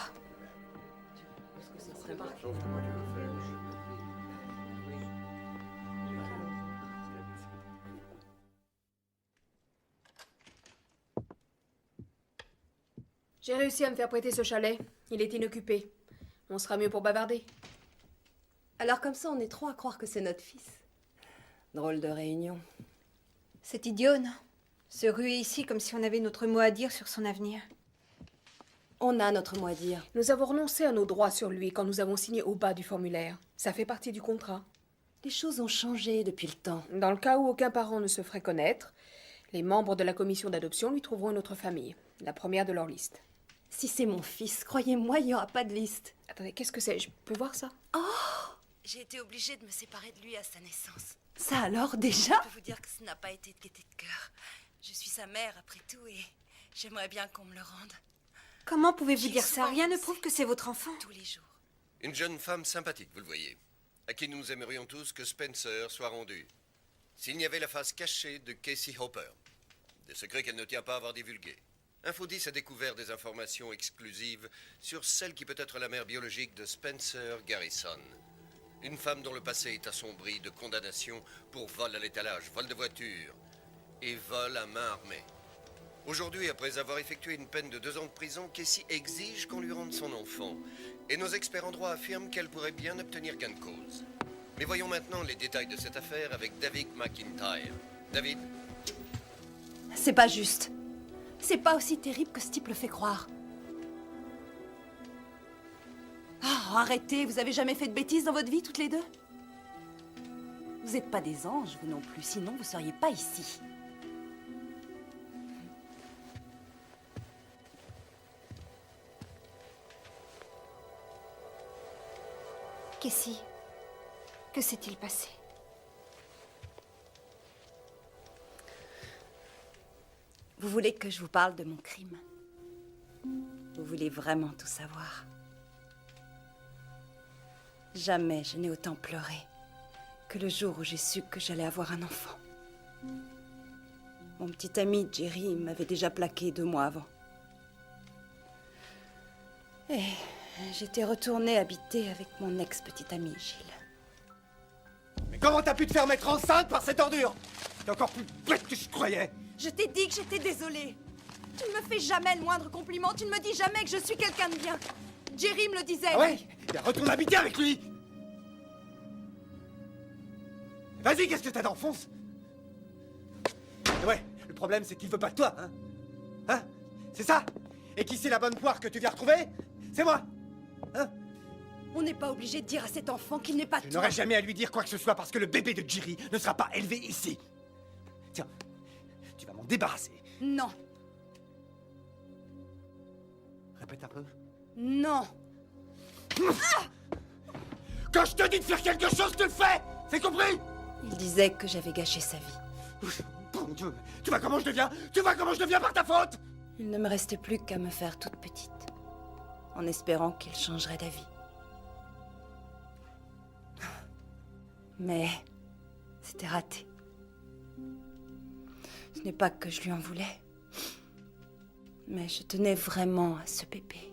J'ai réussi à me faire prêter ce chalet. Il est inoccupé. On sera mieux pour bavarder. Alors comme ça, on est 3 à croire que c'est notre fils. Drôle de réunion. C'est idiot, non? Se ruer ici comme si on avait notre mot à dire sur son avenir. On a notre mot à dire. Nous avons renoncé à nos droits sur lui quand nous avons signé au bas du formulaire. Ça fait partie du contrat. Les choses ont changé depuis le temps. Dans le cas où aucun parent ne se ferait connaître, les membres de la commission d'adoption lui trouveront une autre famille, la première de leur liste. Si c'est mon fils, croyez-moi, il n'y aura pas de liste. Attendez, qu'est-ce que c'est? Je peux voir ça? Oh! J'ai été obligée de me séparer de lui à sa naissance. Ça alors, déjà? Je peux vous dire que ce n'a pas été de gaieté de cœur. Je suis sa mère, après tout, et j'aimerais bien qu'on me le rende. Comment pouvez-vous dire ça? Rien ne prouve que c'est votre enfant. Tous les jours. Une jeune femme sympathique, vous le voyez, à qui nous aimerions tous que Spencer soit rendu. S'il n'y avait la face cachée de Casey Hopper, des secrets qu'elle ne tient pas à avoir divulgués. Info 10 a découvert des informations exclusives sur celle qui peut être la mère biologique de Spencer Garrison. Une femme dont le passé est assombri de condamnations pour vol à l'étalage, vol de voiture et vol à main armée. Aujourd'hui, après avoir effectué une peine de 2 ans de prison, Casey exige qu'on lui rende son enfant. Et nos experts en droit affirment qu'elle pourrait bien obtenir gain de cause. Mais voyons maintenant les détails de cette affaire avec David McIntyre. David? C'est pas juste. C'est pas aussi terrible que ce type le fait croire. Oh, arrêtez, vous avez jamais fait de bêtises dans votre vie, toutes les deux? Vous n'êtes pas des anges, vous non plus, sinon vous seriez pas ici. Casey, que s'est-il passé? Vous voulez que je vous parle de mon crime? Vous voulez vraiment tout savoir? Jamais je n'ai autant pleuré que le jour où j'ai su que j'allais avoir un enfant. Mon petit ami Jerry m'avait déjà plaqué 2 mois avant. Et j'étais retournée habiter avec mon ex-petit ami Gilles. Mais comment t'as pu te faire mettre enceinte par cette ordure? T'es encore plus bête que je croyais. Je t'ai dit que j'étais désolée. Tu ne me fais jamais le moindre compliment. Tu ne me dis jamais que je suis quelqu'un de bien. Jerry me le disait. Ah ouais? Bien, retourne habiter avec lui. Vas-y, qu'est-ce que t'as d'enfonce? Ouais, le problème c'est qu'il veut pas de toi, hein? Hein? C'est ça? Et qui c'est la bonne poire que tu viens retrouver? C'est moi! Hein? On n'est pas obligé de dire à cet enfant qu'il n'est pas Je toi. n'aurai jamais à lui dire quoi que ce soit parce que le bébé de Jerry ne sera pas élevé ici. Tiens, tu vas m'en débarrasser. Non. Répète un peu. Non. Quand je te dis de faire quelque chose, tu le fais! C'est compris? Il disait que j'avais gâché sa vie. Bon Dieu, tu vois comment je deviens? Tu vois comment je deviens par ta faute? Il ne me restait plus qu'à me faire toute petite, en espérant qu'il changerait d'avis. Mais c'était raté. Ce n'est pas que je lui en voulais, mais je tenais vraiment à ce bébé.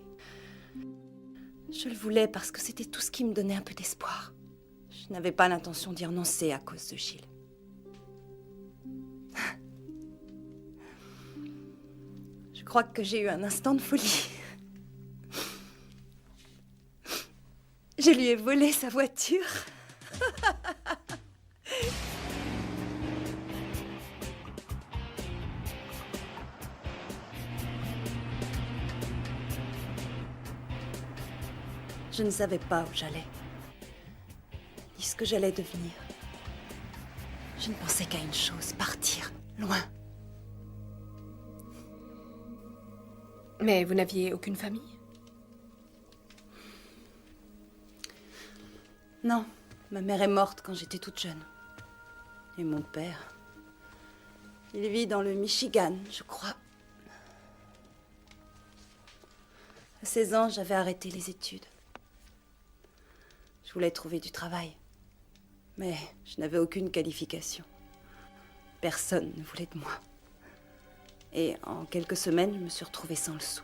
Je le voulais parce que c'était tout ce qui me donnait un peu d'espoir. Je n'avais pas l'intention d'y renoncer à cause de Gilles. Je crois que j'ai eu un instant de folie. Je lui ai volé sa voiture. Je ne savais pas où j'allais, ni ce que j'allais devenir. Je ne pensais qu'à une chose, partir, loin. Mais vous n'aviez aucune famille? Non, ma mère est morte quand j'étais toute jeune. Et mon père, il vit dans le Michigan, je crois. À 16 ans, j'avais arrêté les études. Je voulais trouver du travail, mais je n'avais aucune qualification. Personne ne voulait de moi. Et en quelques semaines, je me suis retrouvée sans le sou.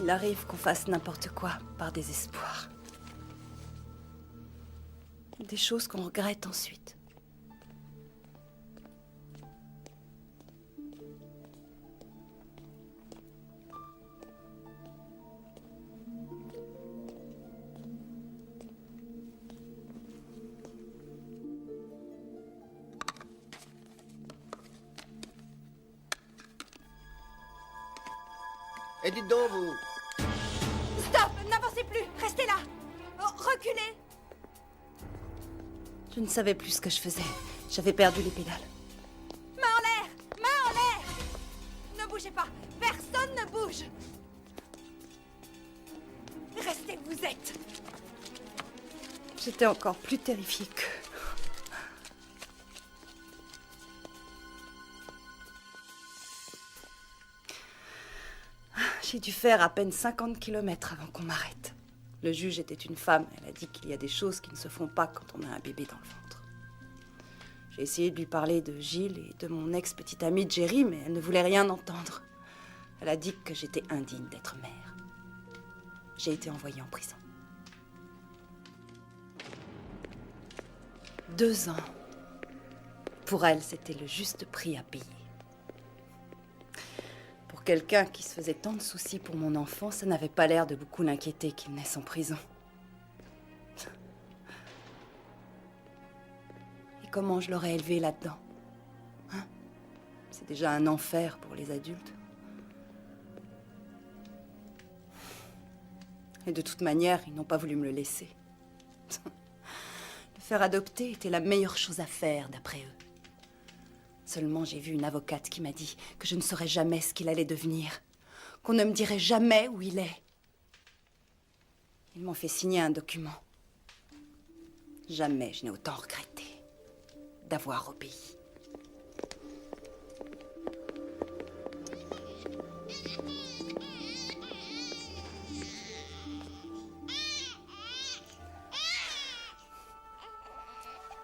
Il arrive qu'on fasse n'importe quoi par désespoir. Des choses qu'on regrette ensuite. Et dites donc, vous... Stop! N'avancez plus! Restez là! Oh, reculez! Je ne savais plus ce que je faisais. J'avais perdu les pédales. Main en l'air! Main en l'air! Ne bougez pas! Personne ne bouge! Restez où vous êtes! J'étais encore plus terrifiée que... J'ai dû faire à peine 50 km avant qu'on m'arrête. Le juge était une femme. Elle a dit qu'il y a des choses qui ne se font pas quand on a un bébé dans le ventre. J'ai essayé de lui parler de Gilles et de mon ex-petite amie Jerry, mais elle ne voulait rien entendre. Elle a dit que j'étais indigne d'être mère. J'ai été envoyée en prison. 2 ans. Pour elle, c'était le juste prix à payer. Pour quelqu'un qui se faisait tant de soucis pour mon enfant, ça n'avait pas l'air de beaucoup l'inquiéter qu'il naisse en prison. Et comment je l'aurais élevé là-dedans? Hein? C'est déjà un enfer pour les adultes. Et de toute manière, ils n'ont pas voulu me le laisser. Le faire adopter était la meilleure chose à faire, d'après eux. Seulement, j'ai vu une avocate qui m'a dit que je ne saurais jamais ce qu'il allait devenir, qu'on ne me dirait jamais où il est. Ils m'ont fait signer un document. Jamais je n'ai autant regretté d'avoir obéi.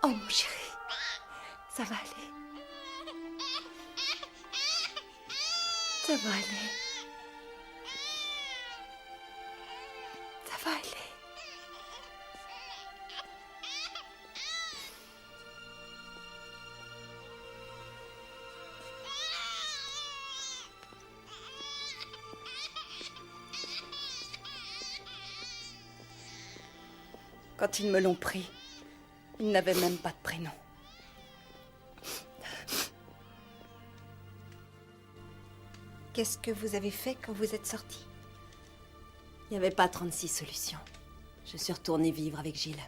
Oh mon chéri, ça va aller. Ça va aller. Ça va aller. Quand ils me l'ont pris, ils n'avaient même pas de prénom. Qu'est-ce que vous avez fait quand vous êtes sorti? Il n'y avait pas 36 solutions. Je suis retournée vivre avec Gilles.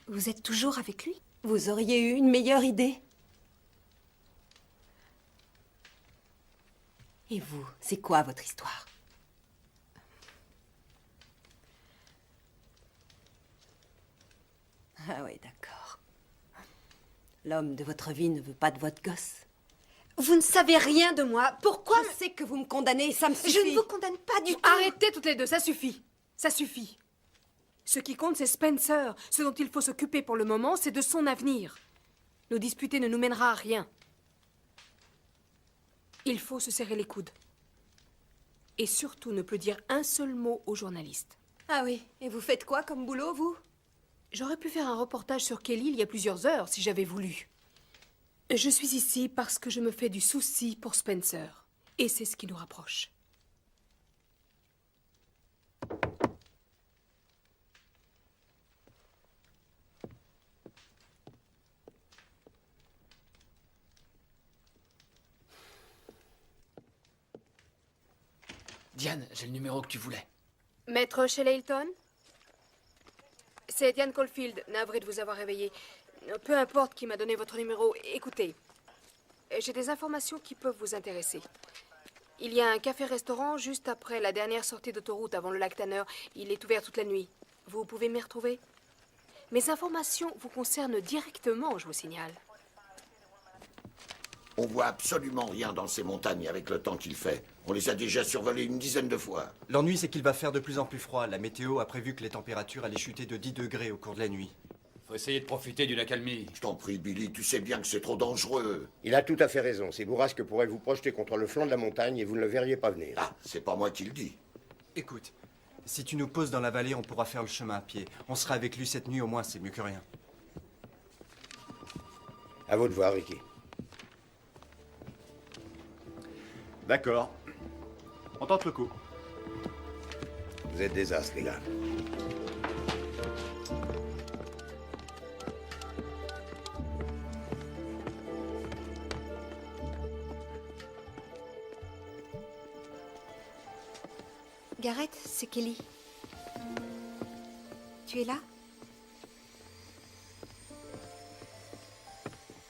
Vous êtes toujours avec lui? Vous auriez eu une meilleure idée? Et vous, c'est quoi votre histoire? Ah oui, d'accord. L'homme de votre vie ne veut pas de votre gosse. Vous ne savez rien de moi. Pourquoi? Je sais que vous me condamnez, ça me suffit. Je ne vous condamne pas du tout. Arrêtez toutes les deux, ça suffit. Ça suffit. Ce qui compte, c'est Spencer. Ce dont il faut s'occuper pour le moment, c'est de son avenir. Nous disputer ne nous mènera à rien. Il faut se serrer les coudes. Et surtout ne plus dire un seul mot aux journalistes. Ah oui, et vous faites quoi comme boulot, vous? J'aurais pu faire un reportage sur Kelly il y a plusieurs heures, si j'avais voulu. Je suis ici parce que je me fais du souci pour Spencer. Et c'est ce qui nous rapproche. Diane, j'ai le numéro que tu voulais. Maître Shelley Hilton? C'est Diane Caulfield, navré de vous avoir réveillé. Peu importe qui m'a donné votre numéro, écoutez. J'ai des informations qui peuvent vous intéresser. Il y a un café-restaurant juste après la dernière sortie d'autoroute avant le lac Tanner. Il est ouvert toute la nuit. Vous pouvez m'y retrouver? Mes informations vous concernent directement, je vous signale. On voit absolument rien dans ces montagnes avec le temps qu'il fait. On les a déjà survolées une dizaine de fois. L'ennui, c'est qu'il va faire de plus en plus froid. La météo a prévu que les températures allaient chuter de 10 degrés au cours de la nuit. Faut essayer de profiter d'une accalmie. Je t'en prie, Billy, tu sais bien que c'est trop dangereux. Il a tout à fait raison. Ces bourrasques pourraient vous projeter contre le flanc de la montagne et vous ne le verriez pas venir. Ah, c'est pas moi qui le dis. Écoute, si tu nous poses dans la vallée, on pourra faire le chemin à pied. On sera avec lui cette nuit, au moins, c'est mieux que rien. À vous de voir, Ricky. D'accord. On tente le coup. Vous êtes des as, les gars. Gareth, c'est Kelly. Tu es là?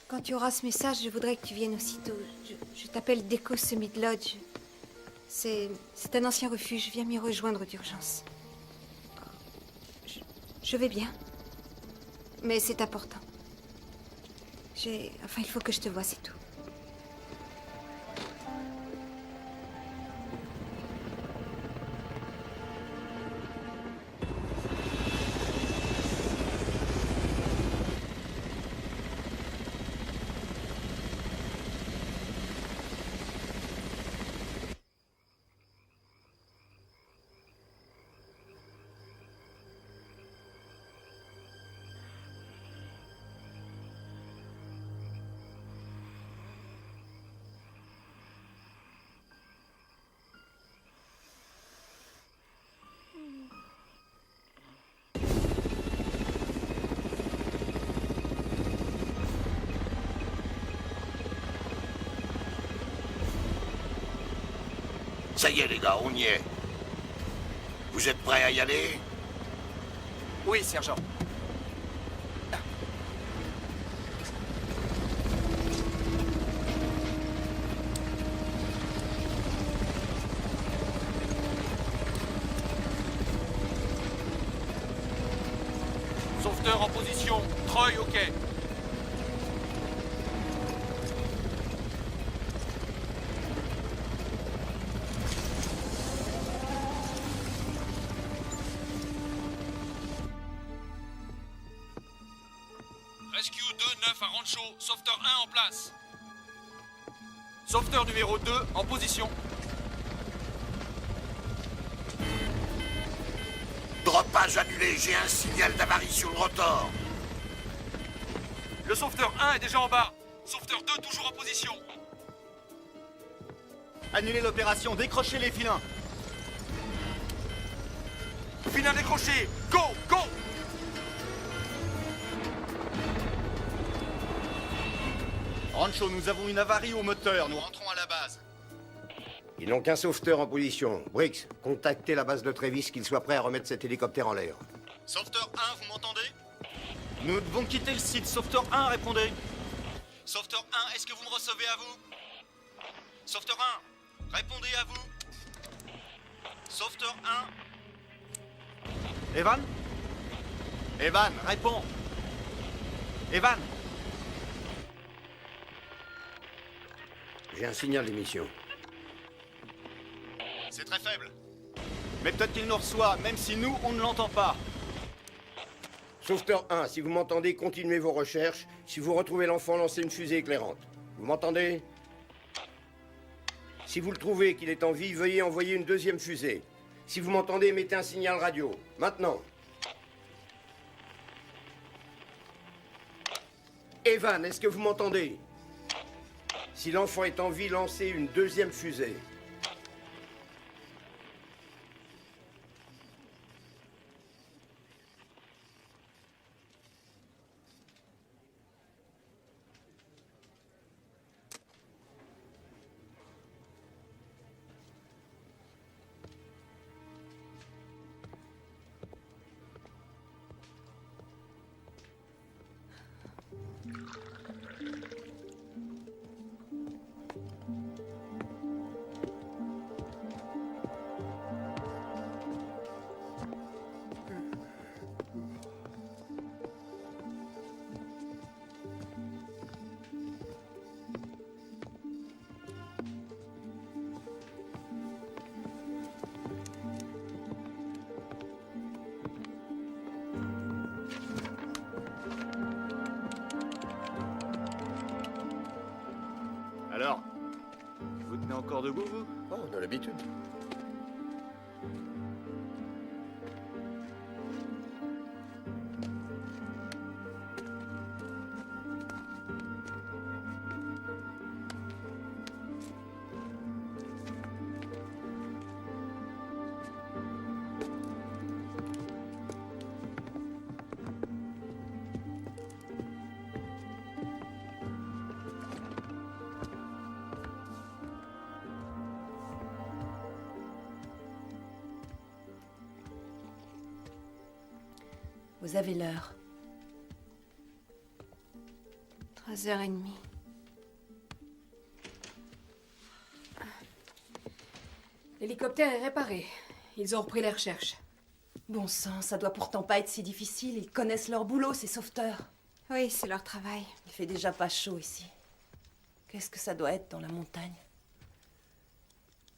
Quand tu auras ce message, je voudrais que tu viennes aussitôt. Je t'appelle Deco Summit Lodge. C'est un ancien refuge. Viens m'y rejoindre d'urgence. Je vais bien. Mais c'est important. Enfin, il faut que je te voie, c'est tout. Ça y est, les gars, on y est. Vous êtes prêts à y aller? Oui, sergent. Sauveteur en position. Troy, ok. Rescue 2-9 à Rancho. Sauveteur 1 en place. Sauveteur numéro 2 en position. Dropage annulé, j'ai un signal d'avarie sur le rotor. Le sauveteur 1 est déjà en bas. Sauveteur 2 toujours en position. Annulez l'opération, décrochez les filins. Filin décroché. Go, go. Rancho, nous avons une avarie au moteur. Nous rentrons à la base. Ils n'ont qu'un sauveteur en position. Briggs, contactez la base de Trévis, qu'il soit prêt à remettre cet hélicoptère en l'air. Sauveteur 1, vous m'entendez? Nous devons quitter le site. Sauveteur 1, répondez. Sauveteur 1, est-ce que vous me recevez à vous? Sauveteur 1, répondez à vous. Sauveteur 1. Evan? Evan, réponds. Evan? J'ai un signal d'émission. C'est très faible. Mais peut-être qu'il nous reçoit, même si nous, on ne l'entend pas. Sauveteur 1, si vous m'entendez, continuez vos recherches. Si vous retrouvez l'enfant, lancez une fusée éclairante. Vous m'entendez? Si vous le trouvez, qu'il est en vie, veuillez envoyer une deuxième fusée. Si vous m'entendez, mettez un signal radio. Maintenant. Evan, est-ce que vous m'entendez? Si l'enfant est en vie, lancez une deuxième fusée. Alors, vous tenez encore debout, vous? Oh, on a l'habitude. Vous avez l'heure. 3h30. L'hélicoptère est réparé. Ils ont repris les recherches. Bon sang, ça doit pourtant pas être si difficile. Ils connaissent leur boulot, ces sauveteurs. Oui, c'est leur travail. Il fait déjà pas chaud ici. Qu'est-ce que ça doit être dans la montagne?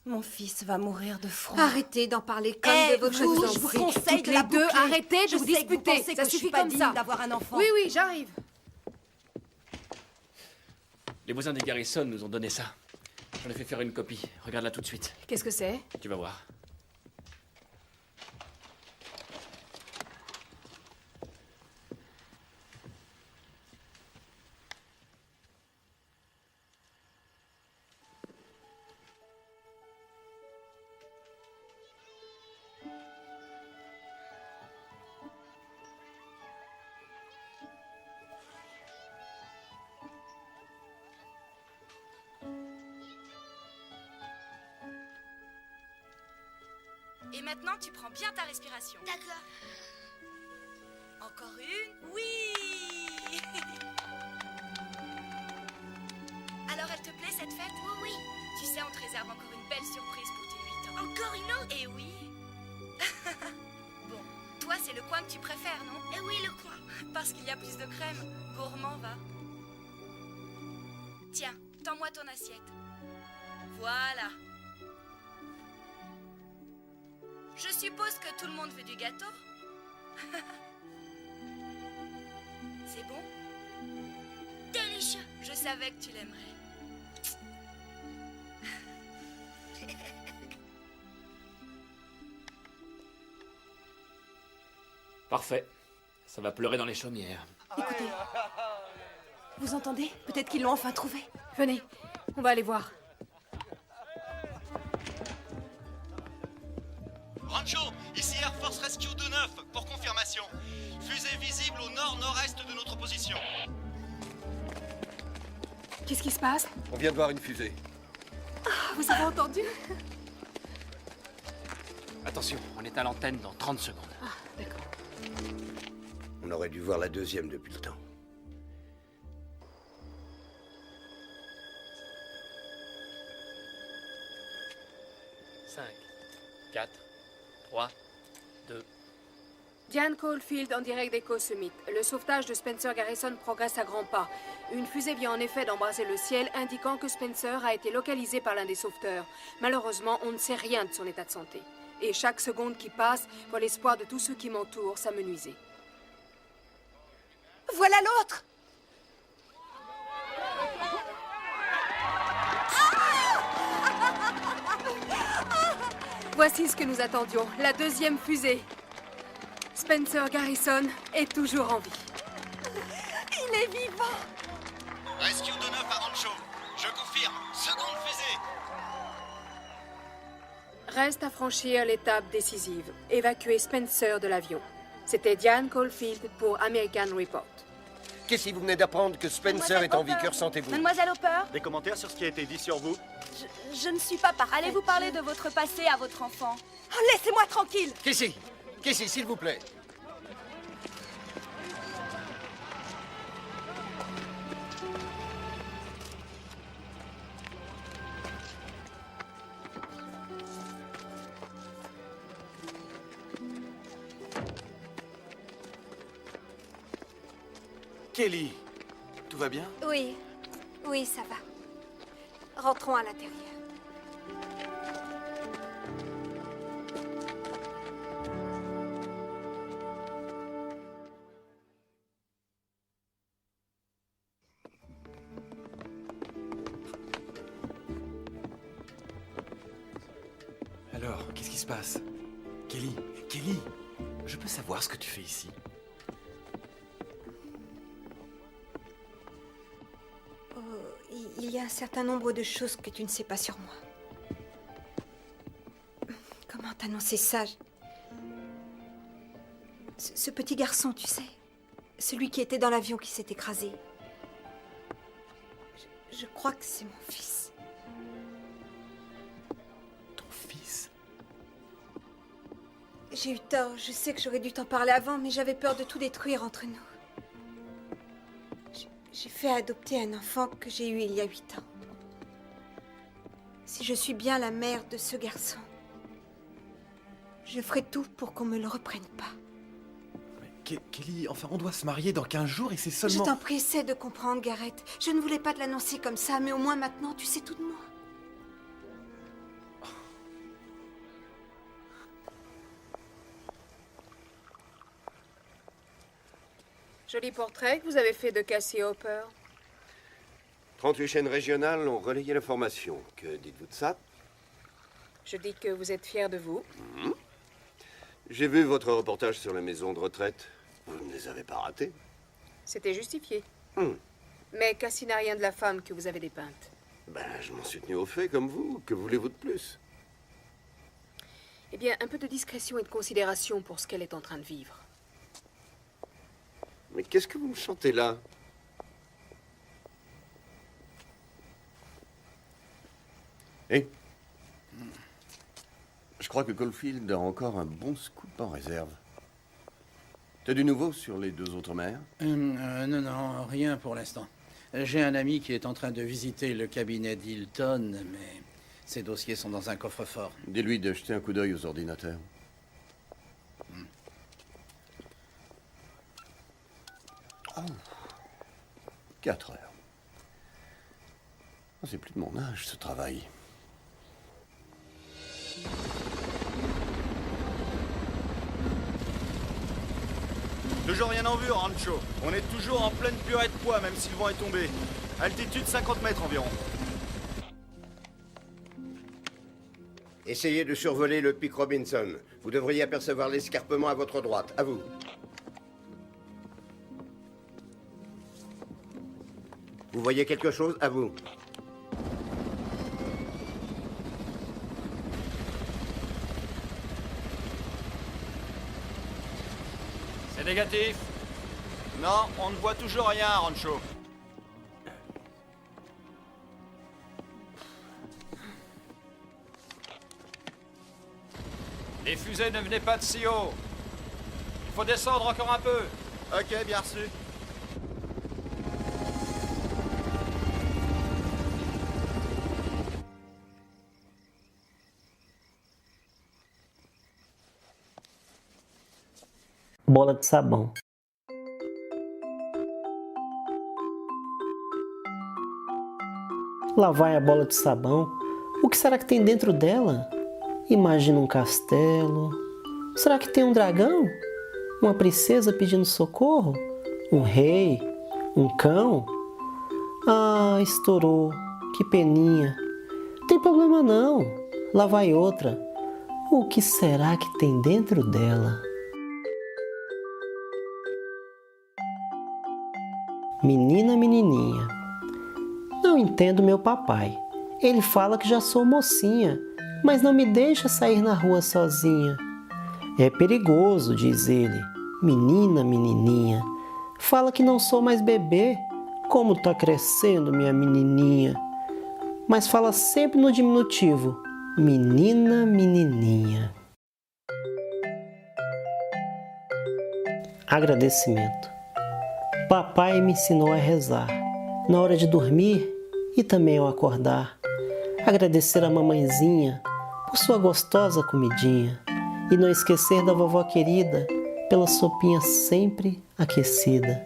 Mon fils va mourir de froid. Arrêtez d'en parler comme de votre vous, vie. je vous conseille Toutes de les la deux, boucler. arrêtez de Je vous sais que vous disputer. pensez Ça que je suis suffit pas comme digne ça. d'avoir un enfant. Oui, oui, j'arrive. Les voisins des Garrison nous ont donné ça. J'en ai fait faire une copie. Regarde-la tout de suite. Qu'est-ce que c'est? Tu vas voir. Et maintenant, tu prends bien ta respiration. D'accord. Encore une? Oui. Alors, elle te plaît cette fête? Oui, oui. Tu sais, on te réserve encore une belle surprise pour tes 8 ans. Encore une autre? Eh oui. Bon, toi, c'est le coin que tu préfères, non? Eh oui, le coin. Parce qu'il y a plus de crème. Gourmand, va. Tiens, tends-moi ton assiette. Voilà. Je suppose que tout le monde veut du gâteau. C'est bon? Délicieux. Je savais que tu l'aimerais. Parfait. Ça va pleurer dans les chaumières. Écoutez. Vous entendez? Peut-être qu'ils l'ont enfin trouvé. Venez, on va aller voir. Rancho, ici Air Force Rescue 2-9, pour confirmation. Fusée visible au nord-nord-est de notre position. Qu'est-ce qui se passe? On vient de voir une fusée. Vous avez entendu? Attention, on est à l'antenne dans 30 secondes. Ah, d'accord. On aurait dû voir la deuxième depuis le temps. Cinq, 4, 3, 2... Diane Caulfield en direct d'Echo Summit. Le sauvetage de Spencer Garrison progresse à grands pas. Une fusée vient en effet d'embraser le ciel, indiquant que Spencer a été localisé par l'un des sauveteurs. Malheureusement, on ne sait rien de son état de santé. Et chaque seconde qui passe voit l'espoir de tous ceux qui m'entourent s'amenuiser. Voilà l'autre! Voici ce que nous attendions, la deuxième fusée. Spencer Garrison est toujours en vie. Il est vivant! Rescue 2-9 à Rancho. Je confirme, seconde fusée. Reste à franchir l'étape décisive, évacuer Spencer de l'avion. C'était Diane Caulfield pour American Report. Qu'est-ce que vous venez d'apprendre que Spencer est en vie? Que ressentez-vous? Mademoiselle Hopper, Des commentaires sur ce qui a été dit sur vous? je ne suis pas parfaite. Allez-vous parler de votre passé à votre enfant? Oh, laissez-moi tranquille! Casey, Casey, s'il vous plaît. Kelly, tout va bien? Oui, oui, ça va. Rentrons à l'intérieur. Qu'est-ce qui se passe? Kelly, Kelly, je peux savoir ce que tu fais ici? Oh, il y a un certain nombre de choses que tu ne sais pas sur moi. Comment t'annoncer ça? Ce petit garçon, tu sais, celui qui était dans l'avion qui s'est écrasé. Je crois que c'est mon fils. Ton fils? J'ai eu tort. Je sais que j'aurais dû t'en parler avant, mais j'avais peur de tout détruire entre nous. J'ai fait adopter un enfant que j'ai eu il y a 8 ans. Si je suis bien la mère de ce garçon, je ferai tout pour qu'on me le reprenne pas. Kelly, enfin, on doit se marier dans 15 jours et c'est seulement... Je t'en prie, essaie de comprendre, Gareth. Je ne voulais pas te l'annoncer comme ça, mais au moins maintenant, tu sais tout de moi. Joli portrait que vous avez fait de Cassie Hopper. 38 chaînes régionales ont relayé l'information. Que dites-vous de ça? Je dis que vous êtes fier de vous. J'ai vu votre reportage sur la maison de retraite. Vous ne les avez pas ratés. C'était justifié. Mais Cassie n'a rien de la femme que vous avez dépeinte. Ben, je m'en suis tenu au fait, comme vous. Que voulez-vous de plus? Eh bien, un peu de discrétion et de considération pour ce qu'elle est en train de vivre. Mais qu'est-ce que vous me chantez là? Eh? Je crois que Caulfield a encore un bon scoop en réserve. T'as du nouveau sur les 2 autres mères? Non, rien pour l'instant. J'ai un ami qui est en train de visiter le cabinet d'Hilton, mais ses dossiers sont dans un coffre-fort. Dis-lui de jeter un coup d'œil aux ordinateurs. Oh. 4 heures. C'est plus de mon âge, ce travail. Toujours rien en vue, Rancho. On est toujours en pleine purée de poids, même si le vent est tombé. Altitude 50 mètres environ. Essayez de survoler le pic Robinson. Vous devriez apercevoir l'escarpement à votre droite. À vous. Vous voyez quelque chose? À vous. C'est négatif. Non, on ne voit toujours rien, Rancho. Les fusées ne venaient pas de si haut. Il faut descendre encore un peu. Ok, bien reçu. Bola de sabão. Lá vai a bola de sabão. O que será que tem dentro dela? Imagina um castelo. Será que tem um dragão? Uma princesa pedindo socorro? Um rei? Um cão? Ah, estourou. Que peninha. Tem problema não. Lá vai outra. O que será que tem dentro dela? Menina, menininha. Não entendo meu papai. Ele fala que já sou mocinha, mas não me deixa sair na rua sozinha. É perigoso, diz ele. Menina, menininha. Fala que não sou mais bebê. Como tá crescendo, minha menininha. Mas fala sempre no diminutivo. Menina, menininha. Agradecimento. Papai me ensinou a rezar, na hora de dormir e também ao acordar. Agradecer a mamãezinha por sua gostosa comidinha e não esquecer da vovó querida pela sopinha sempre aquecida.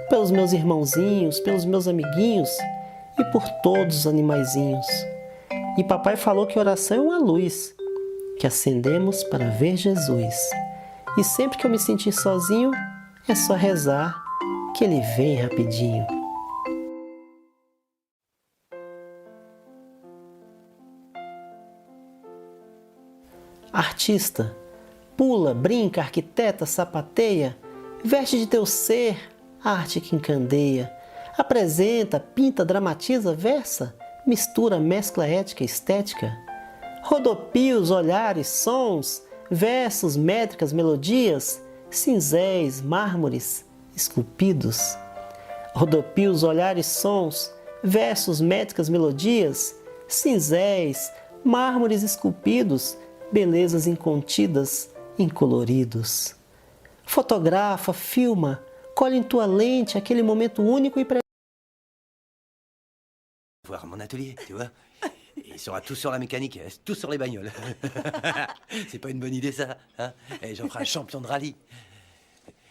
Pelos meus irmãozinhos, pelos meus amiguinhos e por todos os animaizinhos. E papai falou que oração é uma luz que acendemos para ver Jesus. E sempre que eu me sentir sozinho, é só rezar que ele vem rapidinho. artista. Pula, brinca, arquiteta, sapateia, veste de teu ser a arte que encandeia. Apresenta, pinta, dramatiza, versa, mistura, mescla ética e estética. Rodopios, olhares, sons, versos, métricas, melodias, cinzéis, mármores, esculpidos. Rodopios, olhares, sons, versos, métricas, melodias, cinzéis, mármores esculpidos, belezas incontidas em coloridos. Fotografa, filma, colhe em tua lente aquele momento único e Voir mon atelier, tu vois. Il sera tout sur la mécanique, tout sur les bagnoles. C'est pas une bonne idée, ça, hein? Et j'en ferai un champion de rallye.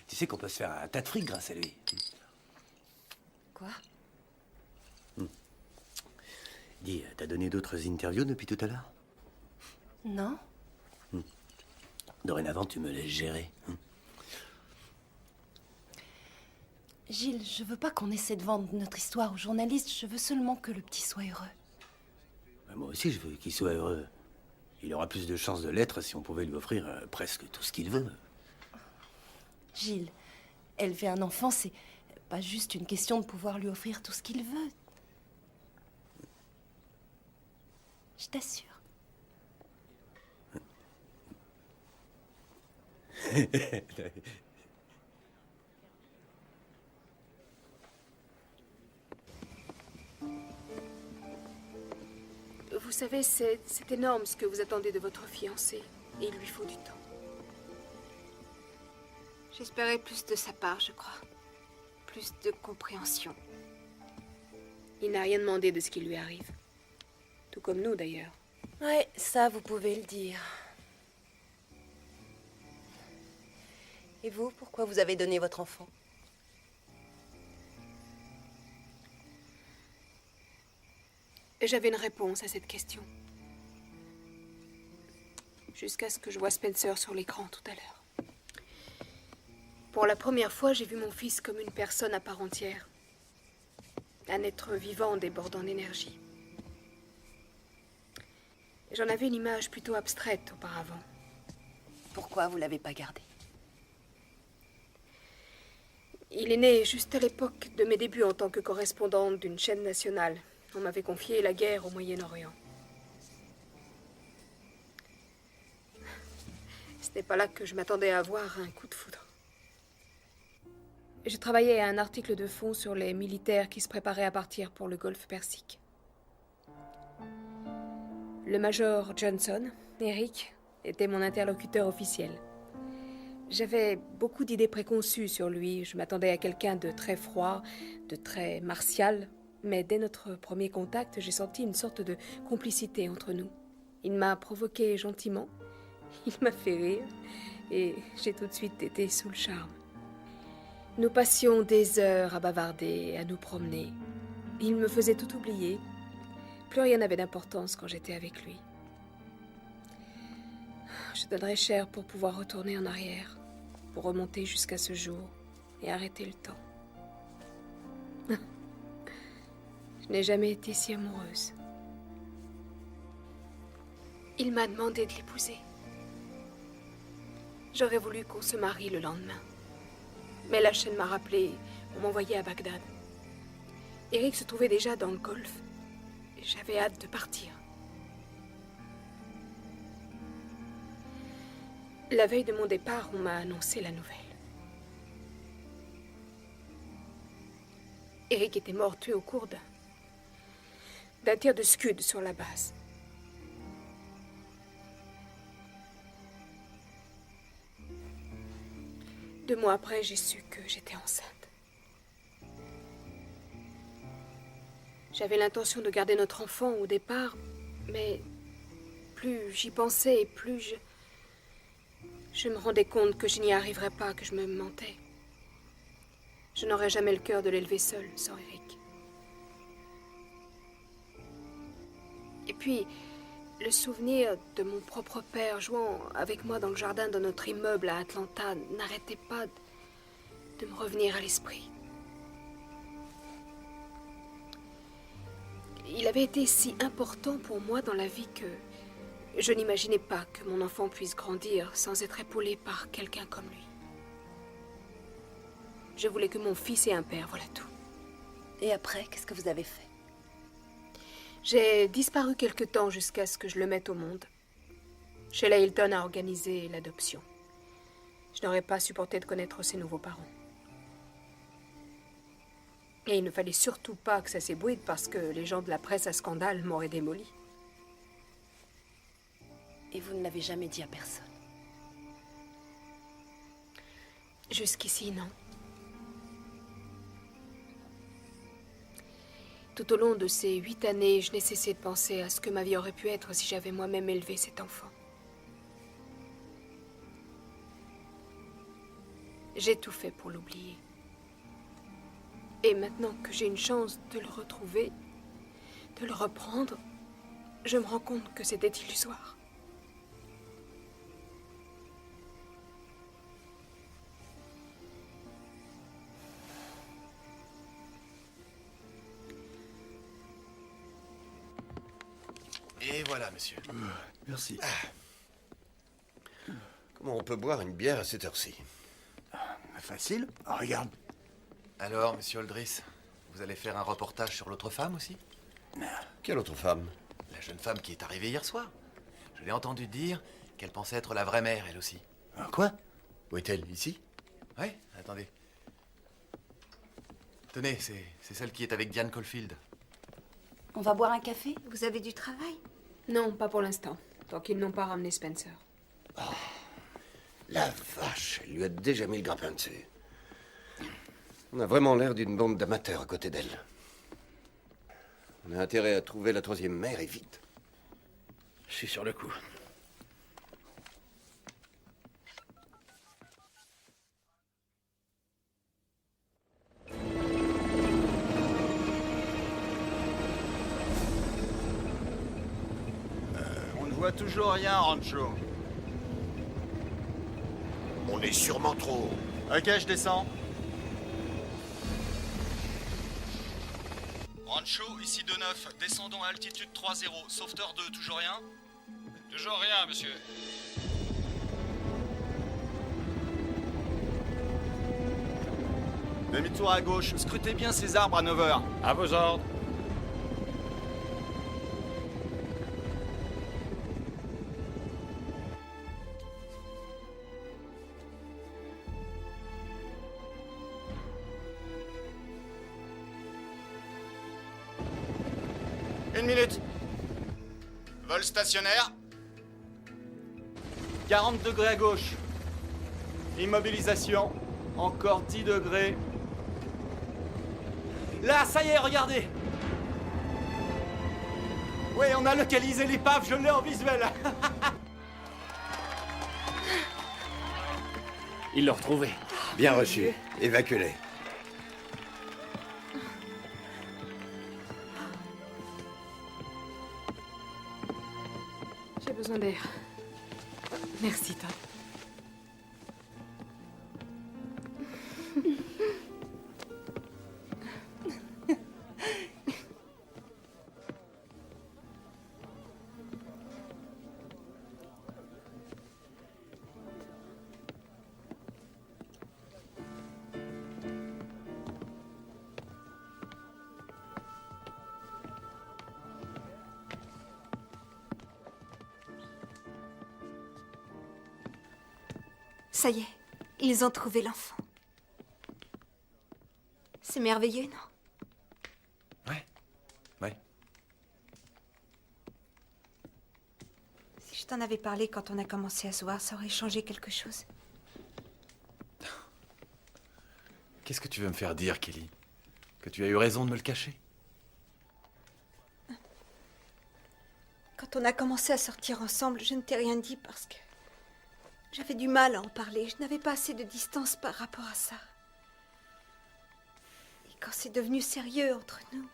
Tu sais qu'on peut se faire un tas de fric grâce à lui. Quoi? Dis, t'as donné d'autres interviews depuis tout à l'heure? Non. Dorénavant, tu me laisses gérer. Gilles, je veux pas qu'on essaie de vendre notre histoire aux journalistes. Je veux seulement que le petit soit heureux. Moi aussi, je veux qu'il soit heureux. Il aura plus de chances de l'être si on pouvait lui offrir presque tout ce qu'il veut. Gilles, élever un enfant, c'est pas juste une question de pouvoir lui offrir tout ce qu'il veut. Je t'assure. Vous savez, c'est énorme ce que vous attendez de votre fiancé. Et il lui faut du temps. J'espérais plus de sa part, je crois. Plus de compréhension. Il n'a rien demandé de ce qui lui arrive. Tout comme nous, d'ailleurs. Ouais, ça, vous pouvez le dire. Et vous, pourquoi vous avez donné votre enfant? J'avais une réponse à cette question. Jusqu'à ce que je vois Spencer sur l'écran tout à l'heure. Pour la première fois, j'ai vu mon fils comme une personne à part entière. Un être vivant débordant d'énergie. J'en avais une image plutôt abstraite auparavant. Pourquoi vous l'avez pas gardé? Il est né juste à l'époque de mes débuts en tant que correspondante d'une chaîne nationale. On m'avait confié la guerre au Moyen-Orient. Ce n'est pas là que je m'attendais à avoir un coup de foudre. Je travaillais à un article de fond sur les militaires qui se préparaient à partir pour le golfe Persique. Le major Johnson, Eric, était mon interlocuteur officiel. J'avais beaucoup d'idées préconçues sur lui. Je m'attendais à quelqu'un de très froid, de très martial. Mais dès notre premier contact, j'ai senti une sorte de complicité entre nous. Il m'a provoqué gentiment, il m'a fait rire, et j'ai tout de suite été sous le charme. Nous passions des heures à bavarder, à nous promener. Il me faisait tout oublier. Plus rien n'avait d'importance quand j'étais avec lui. Je donnerais cher pour pouvoir retourner en arrière, pour remonter jusqu'à ce jour et arrêter le temps. Je n'ai jamais été si amoureuse. Il m'a demandé de l'épouser. J'aurais voulu qu'on se marie le lendemain. Mais la chaîne m'a rappelé, on m'envoyait à Bagdad. Eric se trouvait déjà dans le golfe. J'avais hâte de partir. La veille de mon départ, on m'a annoncé la nouvelle. Eric était mort tué au cours d'un tir de scud sur la base. Deux mois après, j'ai su que j'étais enceinte. J'avais l'intention de garder notre enfant au départ, mais plus j'y pensais et plus je me rendais compte que je n'y arriverais pas, que je me mentais. Je n'aurais jamais le cœur de l'élever seul, sans Eric. Et puis, le souvenir de mon propre père jouant avec moi dans le jardin de notre immeuble à Atlanta n'arrêtait pas de me revenir à l'esprit. Il avait été si important pour moi dans la vie que Je n'imaginais pas que mon enfant puisse grandir sans être épaulé par quelqu'un comme lui. Je voulais que mon fils ait un père, voilà tout. Et après, qu'est-ce que vous avez fait? J'ai disparu quelque temps jusqu'à ce que je le mette au monde. Sheila Hilton a organisé l'adoption. Je n'aurais pas supporté de connaître ses nouveaux parents. Et il ne fallait surtout pas que ça s'ébruite parce que les gens de la presse à scandale m'auraient démoli. Et vous ne l'avez jamais dit à personne? Jusqu'ici, non. Tout au long de ces 8 années, je n'ai cessé de penser à ce que ma vie aurait pu être si j'avais moi-même élevé cet enfant. J'ai tout fait pour l'oublier. Et maintenant que j'ai une chance de le retrouver, de le reprendre, je me rends compte que c'était illusoire. Et voilà, monsieur. Merci. Comment on peut boire une bière à cette heure-ci? Facile. Oh, regarde. Alors, monsieur Oldris, vous allez faire un reportage sur l'autre femme aussi? Quelle autre femme? La jeune femme qui est arrivée hier soir. Je l'ai entendu dire qu'elle pensait être la vraie mère, elle aussi. Quoi? Où est-elle? Ici? Oui, attendez. Tenez, c'est celle qui est avec Diane Caulfield. On va boire un café? Vous avez du travail? Non, pas pour l'instant. Tant qu'ils n'ont pas ramené Spencer. La vache, elle lui a déjà mis le grappin dessus. On a vraiment l'air d'une bande d'amateurs à côté d'elle. On a intérêt à trouver la troisième mère et vite. Je suis sur le coup. On ne voit toujours rien, Rancho. On est sûrement trop haut. Ok, je descends. Rancho, ici 2-9. Descendons à altitude 3-0. Sauveteur 2, toujours rien? Toujours rien, monsieur. Demi-tour à gauche. Scrutez bien ces arbres à 9h. À vos ordres. Une minute. Vol stationnaire. 40 degrés à gauche. Immobilisation. Encore 10 degrés. Là, ça y est, regardez. Oui, on a localisé l'épave, je l'ai en visuel. Il l'a retrouvé. Bien reçu. Évacuez-les. J'ai besoin d'air. Merci, Tom. Ça y est, ils ont trouvé l'enfant. C'est merveilleux, non? Ouais. Si je t'en avais parlé quand on a commencé à se voir, ça aurait changé quelque chose. Qu'est-ce que tu veux me faire dire, Kelly? Que tu as eu raison de me le cacher? Quand on a commencé à sortir ensemble, je ne t'ai rien dit parce que j'avais du mal à en parler. Je n'avais pas assez de distance par rapport à ça. Et quand c'est devenu sérieux entre nous,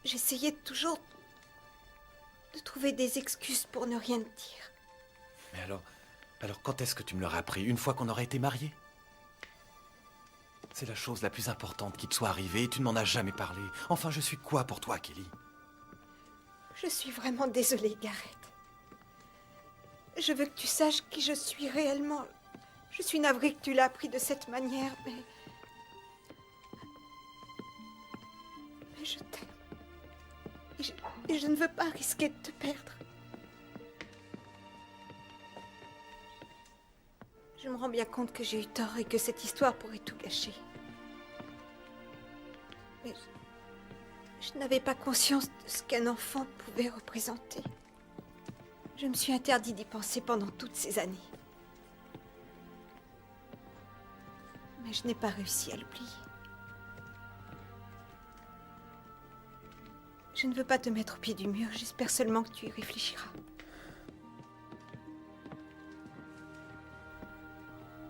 j'essayais toujours de trouver des excuses pour ne rien te dire. Mais alors quand est-ce que tu me l'aurais appris? Une fois qu'on aurait été mariés? C'est la chose la plus importante qui te soit arrivée et tu ne m'en as jamais parlé. Enfin, je suis quoi pour toi, Kelly? Je suis vraiment désolée, Gareth. Je veux que tu saches qui je suis réellement. Je suis navrée que tu l'as appris de cette manière, mais je t'aime. Et je ne veux pas risquer de te perdre. Je me rends bien compte que j'ai eu tort et que cette histoire pourrait tout gâcher. Mais je n'avais pas conscience de ce qu'un enfant pouvait représenter. Je me suis interdit d'y penser pendant toutes ces années. Mais je n'ai pas réussi à l'oublier. Je ne veux pas te mettre au pied du mur, j'espère seulement que tu y réfléchiras.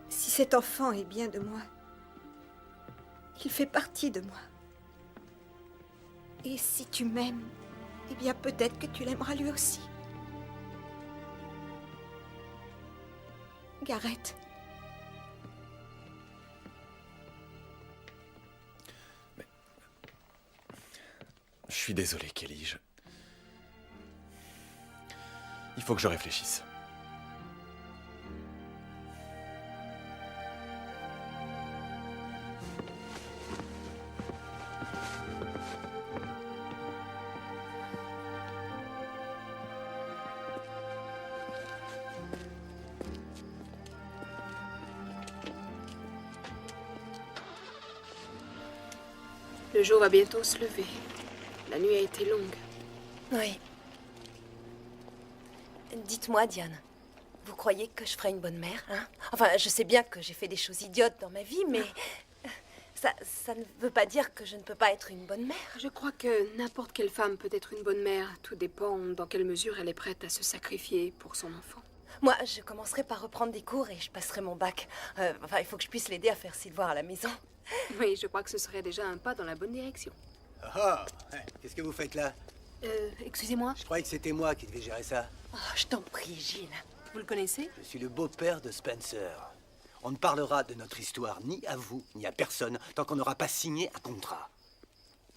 Si cet enfant est bien de moi, il fait partie de moi. Et si tu m'aimes, eh bien peut-être que tu l'aimeras lui aussi. Gareth. Je suis désolé, Kelly. Il faut que je réfléchisse. Le jour va bientôt se lever. La nuit a été longue. Oui. Dites-moi, Diane, vous croyez que je ferai une bonne mère, hein? Enfin, je sais bien que j'ai fait des choses idiotes dans ma vie, mais ça ne veut pas dire que je ne peux pas être une bonne mère. Je crois que n'importe quelle femme peut être une bonne mère. Tout dépend dans quelle mesure elle est prête à se sacrifier pour son enfant. Moi, je commencerai par reprendre des cours et je passerai mon bac. Enfin, il faut que je puisse l'aider à faire ses devoirs à la maison. Oui, je crois que ce serait déjà un pas dans la bonne direction. Oh, qu'est-ce que vous faites là? Excusez-moi. Je croyais que c'était moi qui devais gérer ça. Oh, je t'en prie, Gilles. Vous le connaissez? Je suis le beau-père de Spencer. On ne parlera de notre histoire ni à vous, ni à personne, tant qu'on n'aura pas signé un contrat.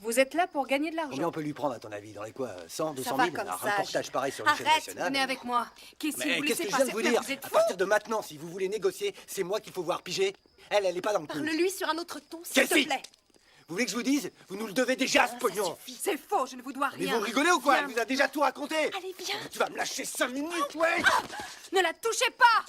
Vous êtes là pour gagner de l'argent. Combien on peut lui prendre, à ton avis? Dans les quoi? 100, 200 va 000? comme Un ça, reportage pareil sur une chaîne Arrête, nationale. venez avec moi. Qu'est-ce Mais que vous qu'est-ce laissez que je viens de passer? vous Mais dire? vous êtes À fou. partir de maintenant, si vous voulez négocier, c'est moi qu'il faut voir piger. Elle est pas dans le coup. Parle-lui sur un autre ton, s'il Quelle te fille? plaît. Vous voulez que je vous dise? Vous nous le devez déjà, ce pognon. C'est faux, je ne vous dois Mais rien. vous rigolez ou quoi? Viens. Elle vous a déjà tout raconté. Allez, viens. Tu vas me lâcher 5 minutes, ouais. Ne la touchez pas.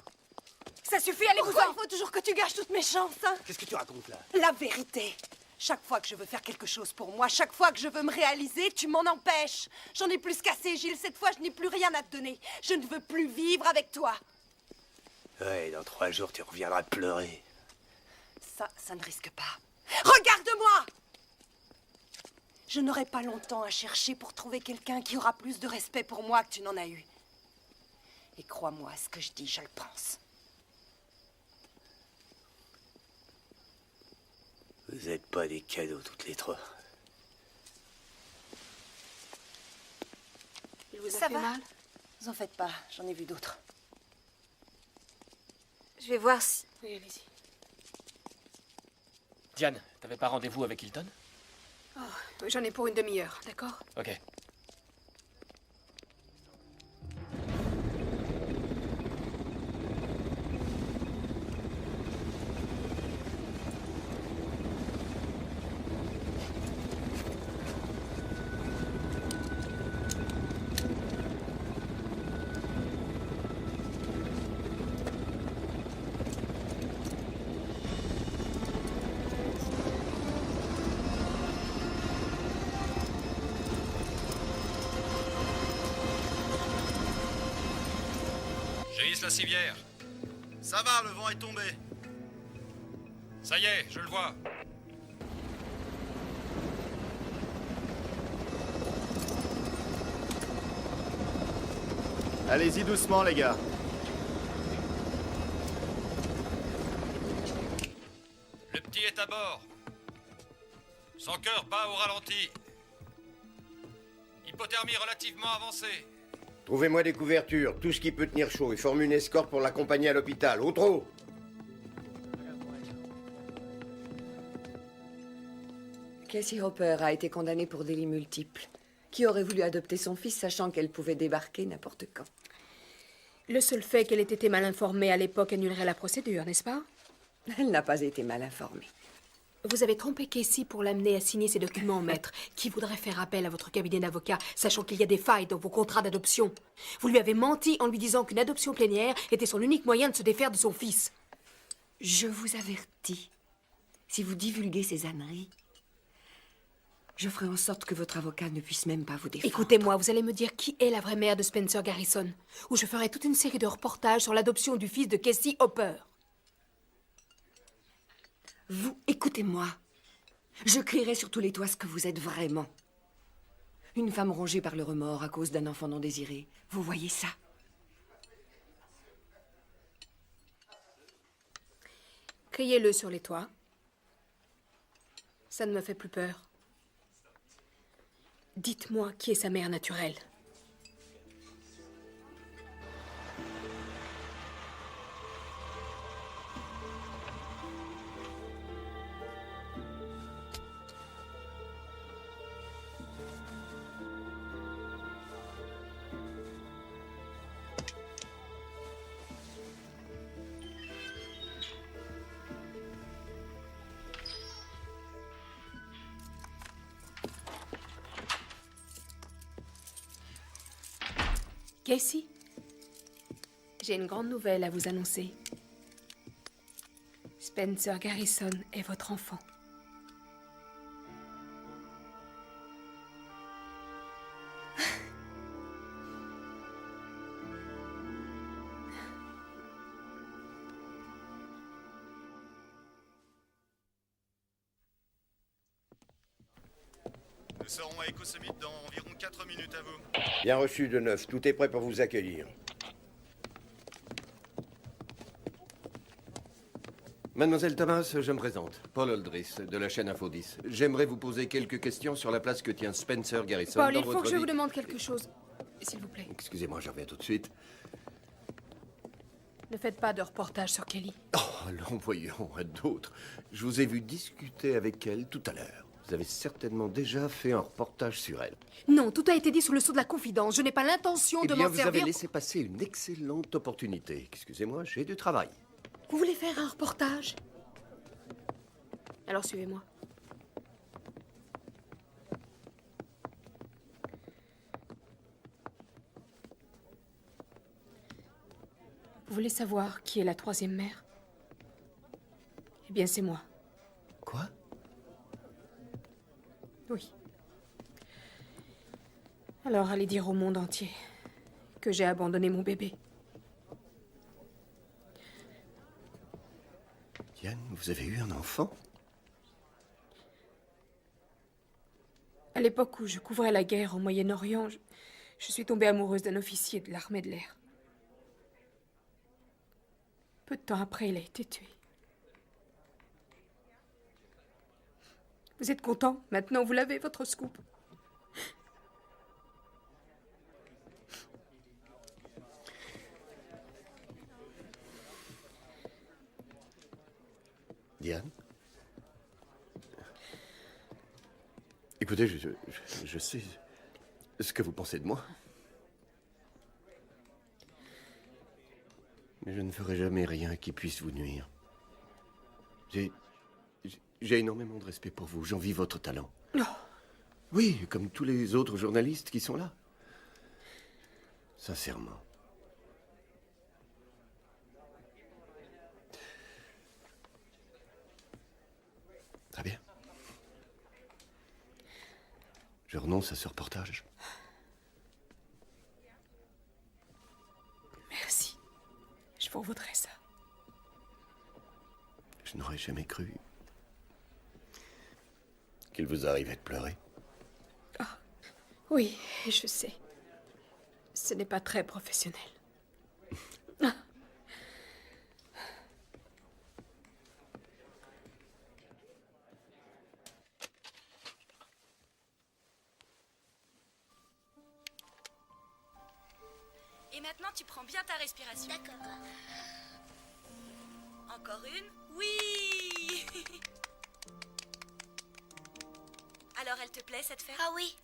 Ça suffit, allez-vous-en. Pourquoi il faut toujours que tu gâches toutes mes chances, hein? Qu'est-ce que tu racontes là? La vérité. Chaque fois que je veux faire quelque chose pour moi, chaque fois que je veux me réaliser, tu m'en empêches. J'en ai plus qu'assez, Gilles. Cette fois, je n'ai plus rien à te donner. Je ne veux plus vivre avec toi. Ouais, dans 3 jours, tu reviendras te pleurer. Ça ne risque pas. Regarde-moi! Je n'aurai pas longtemps à chercher pour trouver quelqu'un qui aura plus de respect pour moi que tu n'en as eu. Et crois-moi, ce que je dis, je le pense. Vous êtes pas des cadeaux, toutes les trois. Il vous a Ça fait va? mal? Vous en faites pas, j'en ai vu d'autres. Je vais voir si... Oui, allez-y. Diane, t'avais pas rendez-vous avec Hilton? Oh, j'en ai pour une demi-heure, d'accord? Ok. J'ai hisse la civière. Ça va, le vent est tombé. Ça y est, je le vois. Allez-y doucement, les gars. Le petit est à bord. Son cœur bat au ralenti. Hypothermie relativement avancée. Trouvez-moi des couvertures, tout ce qui peut tenir chaud, et forme une escorte pour l'accompagner à l'hôpital. Au trot! Cassie Hopper a été condamnée pour délits multiples. Qui aurait voulu adopter son fils sachant qu'elle pouvait débarquer n'importe quand? Le seul fait qu'elle ait été mal informée à l'époque annulerait la procédure, n'est-ce pas? Elle n'a pas été mal informée. Vous avez trompé Casey pour l'amener à signer ces documents, maître. Qui voudrait faire appel à votre cabinet d'avocat, sachant qu'il y a des failles dans vos contrats d'adoption? Vous lui avez menti en lui disant qu'une adoption plénière était son unique moyen de se défaire de son fils. Je vous avertis. Si vous divulguez ces âneries, je ferai en sorte que votre avocat ne puisse même pas vous défendre. Écoutez-moi, vous allez me dire qui est la vraie mère de Spencer Garrison, ou je ferai toute une série de reportages sur l'adoption du fils de Casey Hopper. Vous, écoutez-moi. Je crierai sur tous les toits ce que vous êtes vraiment. Une femme rongée par le remords à cause d'un enfant non désiré. Vous voyez ça? Criez-le sur les toits. Ça ne me fait plus peur. Dites-moi qui est sa mère naturelle. Casey, j'ai une grande nouvelle à vous annoncer. Spencer Garrison est votre enfant. Nous serons à Echo Summit dans environ 4 minutes à vous. Bien reçu de neuf. Tout est prêt pour vous accueillir. Mademoiselle Thomas, je me présente. Paul Aldris, de la chaîne Info 10. J'aimerais vous poser quelques questions sur la place que tient Spencer Garrison Paul, dans il faut votre que je vie. vous demande quelque chose, s'il vous plaît. Excusez-moi, je reviens tout de suite. Ne faites pas de reportage sur Kelly. Oh, allons, voyons, à d'autres. Je vous ai vu discuter avec elle tout à l'heure. Vous avez certainement déjà fait un reportage sur elle. Non, tout a été dit sous le sceau de la confidence. Je n'ai pas l'intention Eh de bien, m'en vous servir. avez laissé passer une excellente opportunité. Excusez-moi, j'ai du travail. Vous voulez faire un reportage? Alors suivez-moi. Vous voulez savoir qui est la troisième mère? Eh bien, c'est moi. Quoi? Oui. Alors, allez dire au monde entier que j'ai abandonné mon bébé. Diane, vous avez eu un enfant? À l'époque où je couvrais la guerre au Moyen-Orient, je suis tombée amoureuse d'un officier de l'armée de l'air. Peu de temps après, il a été tué. Vous êtes content? Maintenant, vous l'avez, votre scoop. Diane? Écoutez, je sais ce que vous pensez de moi. Mais je ne ferai jamais rien qui puisse vous nuire. J'ai énormément de respect pour vous. J'envie votre talent. Oh. Oui, comme tous les autres journalistes qui sont là. Sincèrement. Très bien. Je renonce à ce reportage. Merci. Je vous vaudrai ça. Je n'aurais jamais cru qu'il vous arrivait de pleurer. Oui, je sais. Ce n'est pas très professionnel. Et maintenant, tu prends bien ta respiration. D'accord. Encore une? Oui. Alors, elle te plaît, cette fête? Ah oui.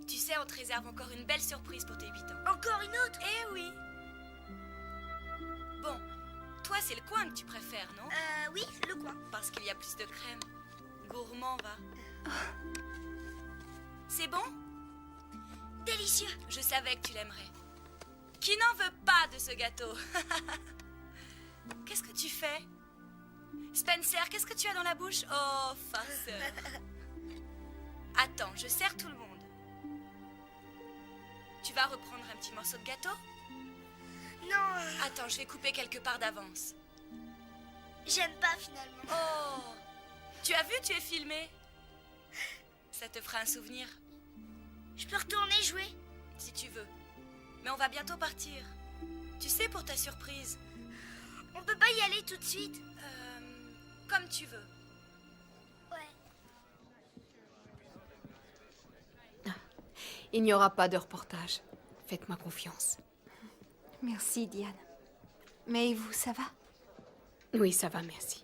Tu sais, on te réserve encore une belle surprise pour tes 8 ans. Encore une autre? Eh oui. Toi, c'est le coin que tu préfères, non? Oui, le coin. Parce qu'il y a plus de crème. Gourmand, va. C'est bon? Délicieux. Je savais que tu l'aimerais. Qui n'en veut pas de ce gâteau? Qu'est-ce que tu fais? Spencer, qu'est-ce que tu as dans la bouche? Oh, farceur. Attends, je sers tout le monde. Tu vas reprendre un petit morceau de gâteau? Non. Attends, je vais couper quelque part d'avance. J'aime pas finalement. Oh! Tu as vu, tu es filmé. Ça te fera un souvenir. Je peux retourner jouer? Si tu veux. Mais on va bientôt partir. Tu sais, pour ta surprise. On peut pas y aller tout de suite? Comme tu veux. Ouais. Il n'y aura pas de reportage. Faites-moi confiance. Merci, Diane. Mais vous, ça va? Oui, ça va, merci.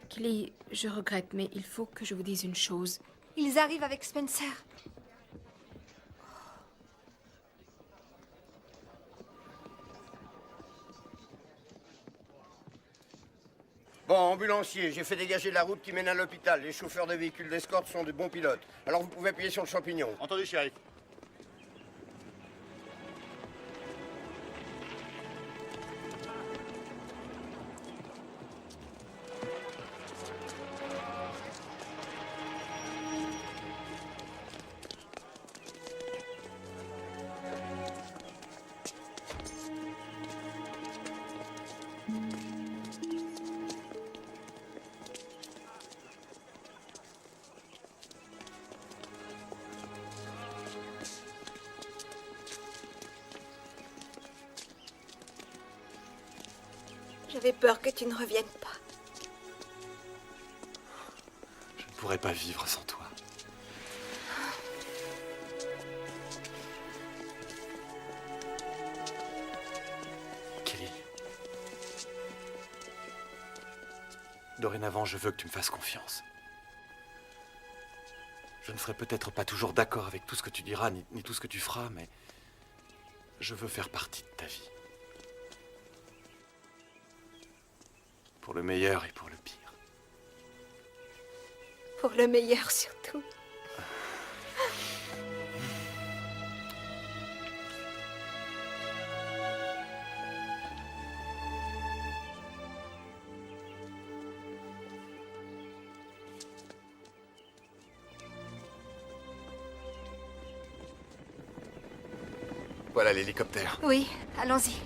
Kelly, je regrette, mais il faut que je vous dise une chose. Ils arrivent avec Spencer. Bon, ambulancier, j'ai fait dégager la route qui mène à l'hôpital. Les chauffeurs de véhicules d'escorte sont de bons pilotes. Alors vous pouvez appuyer sur le champignon. Entendu, shérif. J'avais peur que tu ne reviennes pas. Je ne pourrais pas vivre sans toi. Kelly. Dorénavant, je veux que tu me fasses confiance. Je ne serai peut-être pas toujours d'accord avec tout ce que tu diras, ni tout ce que tu feras, mais je veux faire partie de ta vie. Pour le meilleur et pour le pire. Pour le meilleur surtout. Voilà l'hélicoptère. Oui, allons-y.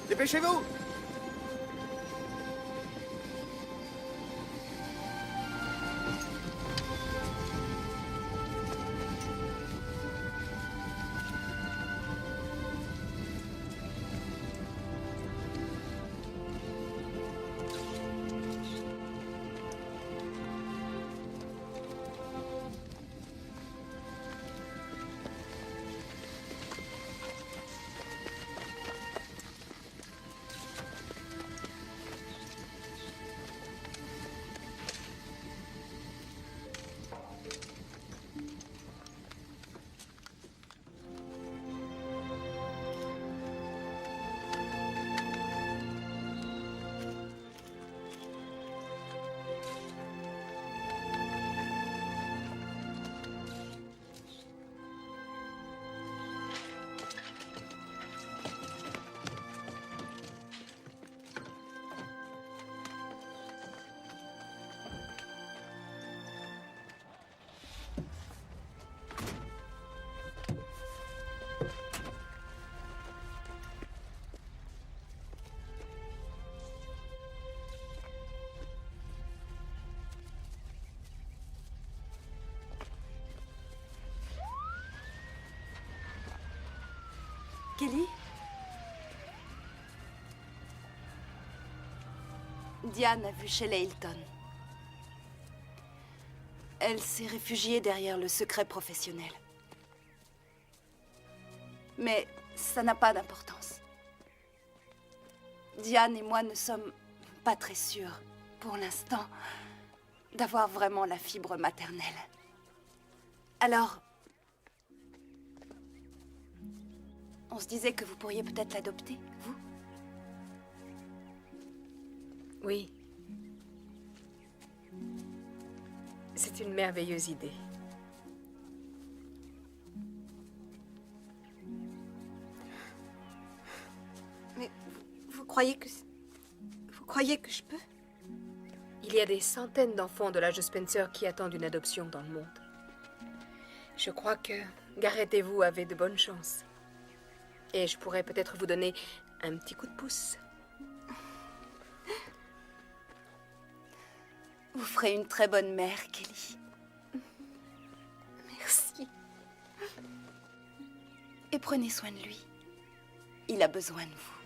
Dépêchez-vous! Kelly? Diane a vu Shelley Hilton. Elle s'est réfugiée derrière le secret professionnel. Mais ça n'a pas d'importance. Diane et moi ne sommes pas très sûrs, pour l'instant, d'avoir vraiment la fibre maternelle. Alors, on se disait que vous pourriez peut-être l'adopter, vous? Oui. C'est une merveilleuse idée. Mais vous croyez que... Vous croyez que je peux? Il y a des centaines d'enfants de l'âge de Spencer qui attendent une adoption dans le monde. Je crois que Garrett et vous avez de bonnes chances. Et je pourrais peut-être vous donner un petit coup de pouce. Vous ferez une très bonne mère, Kelly. Merci. Et prenez soin de lui. Il a besoin de vous.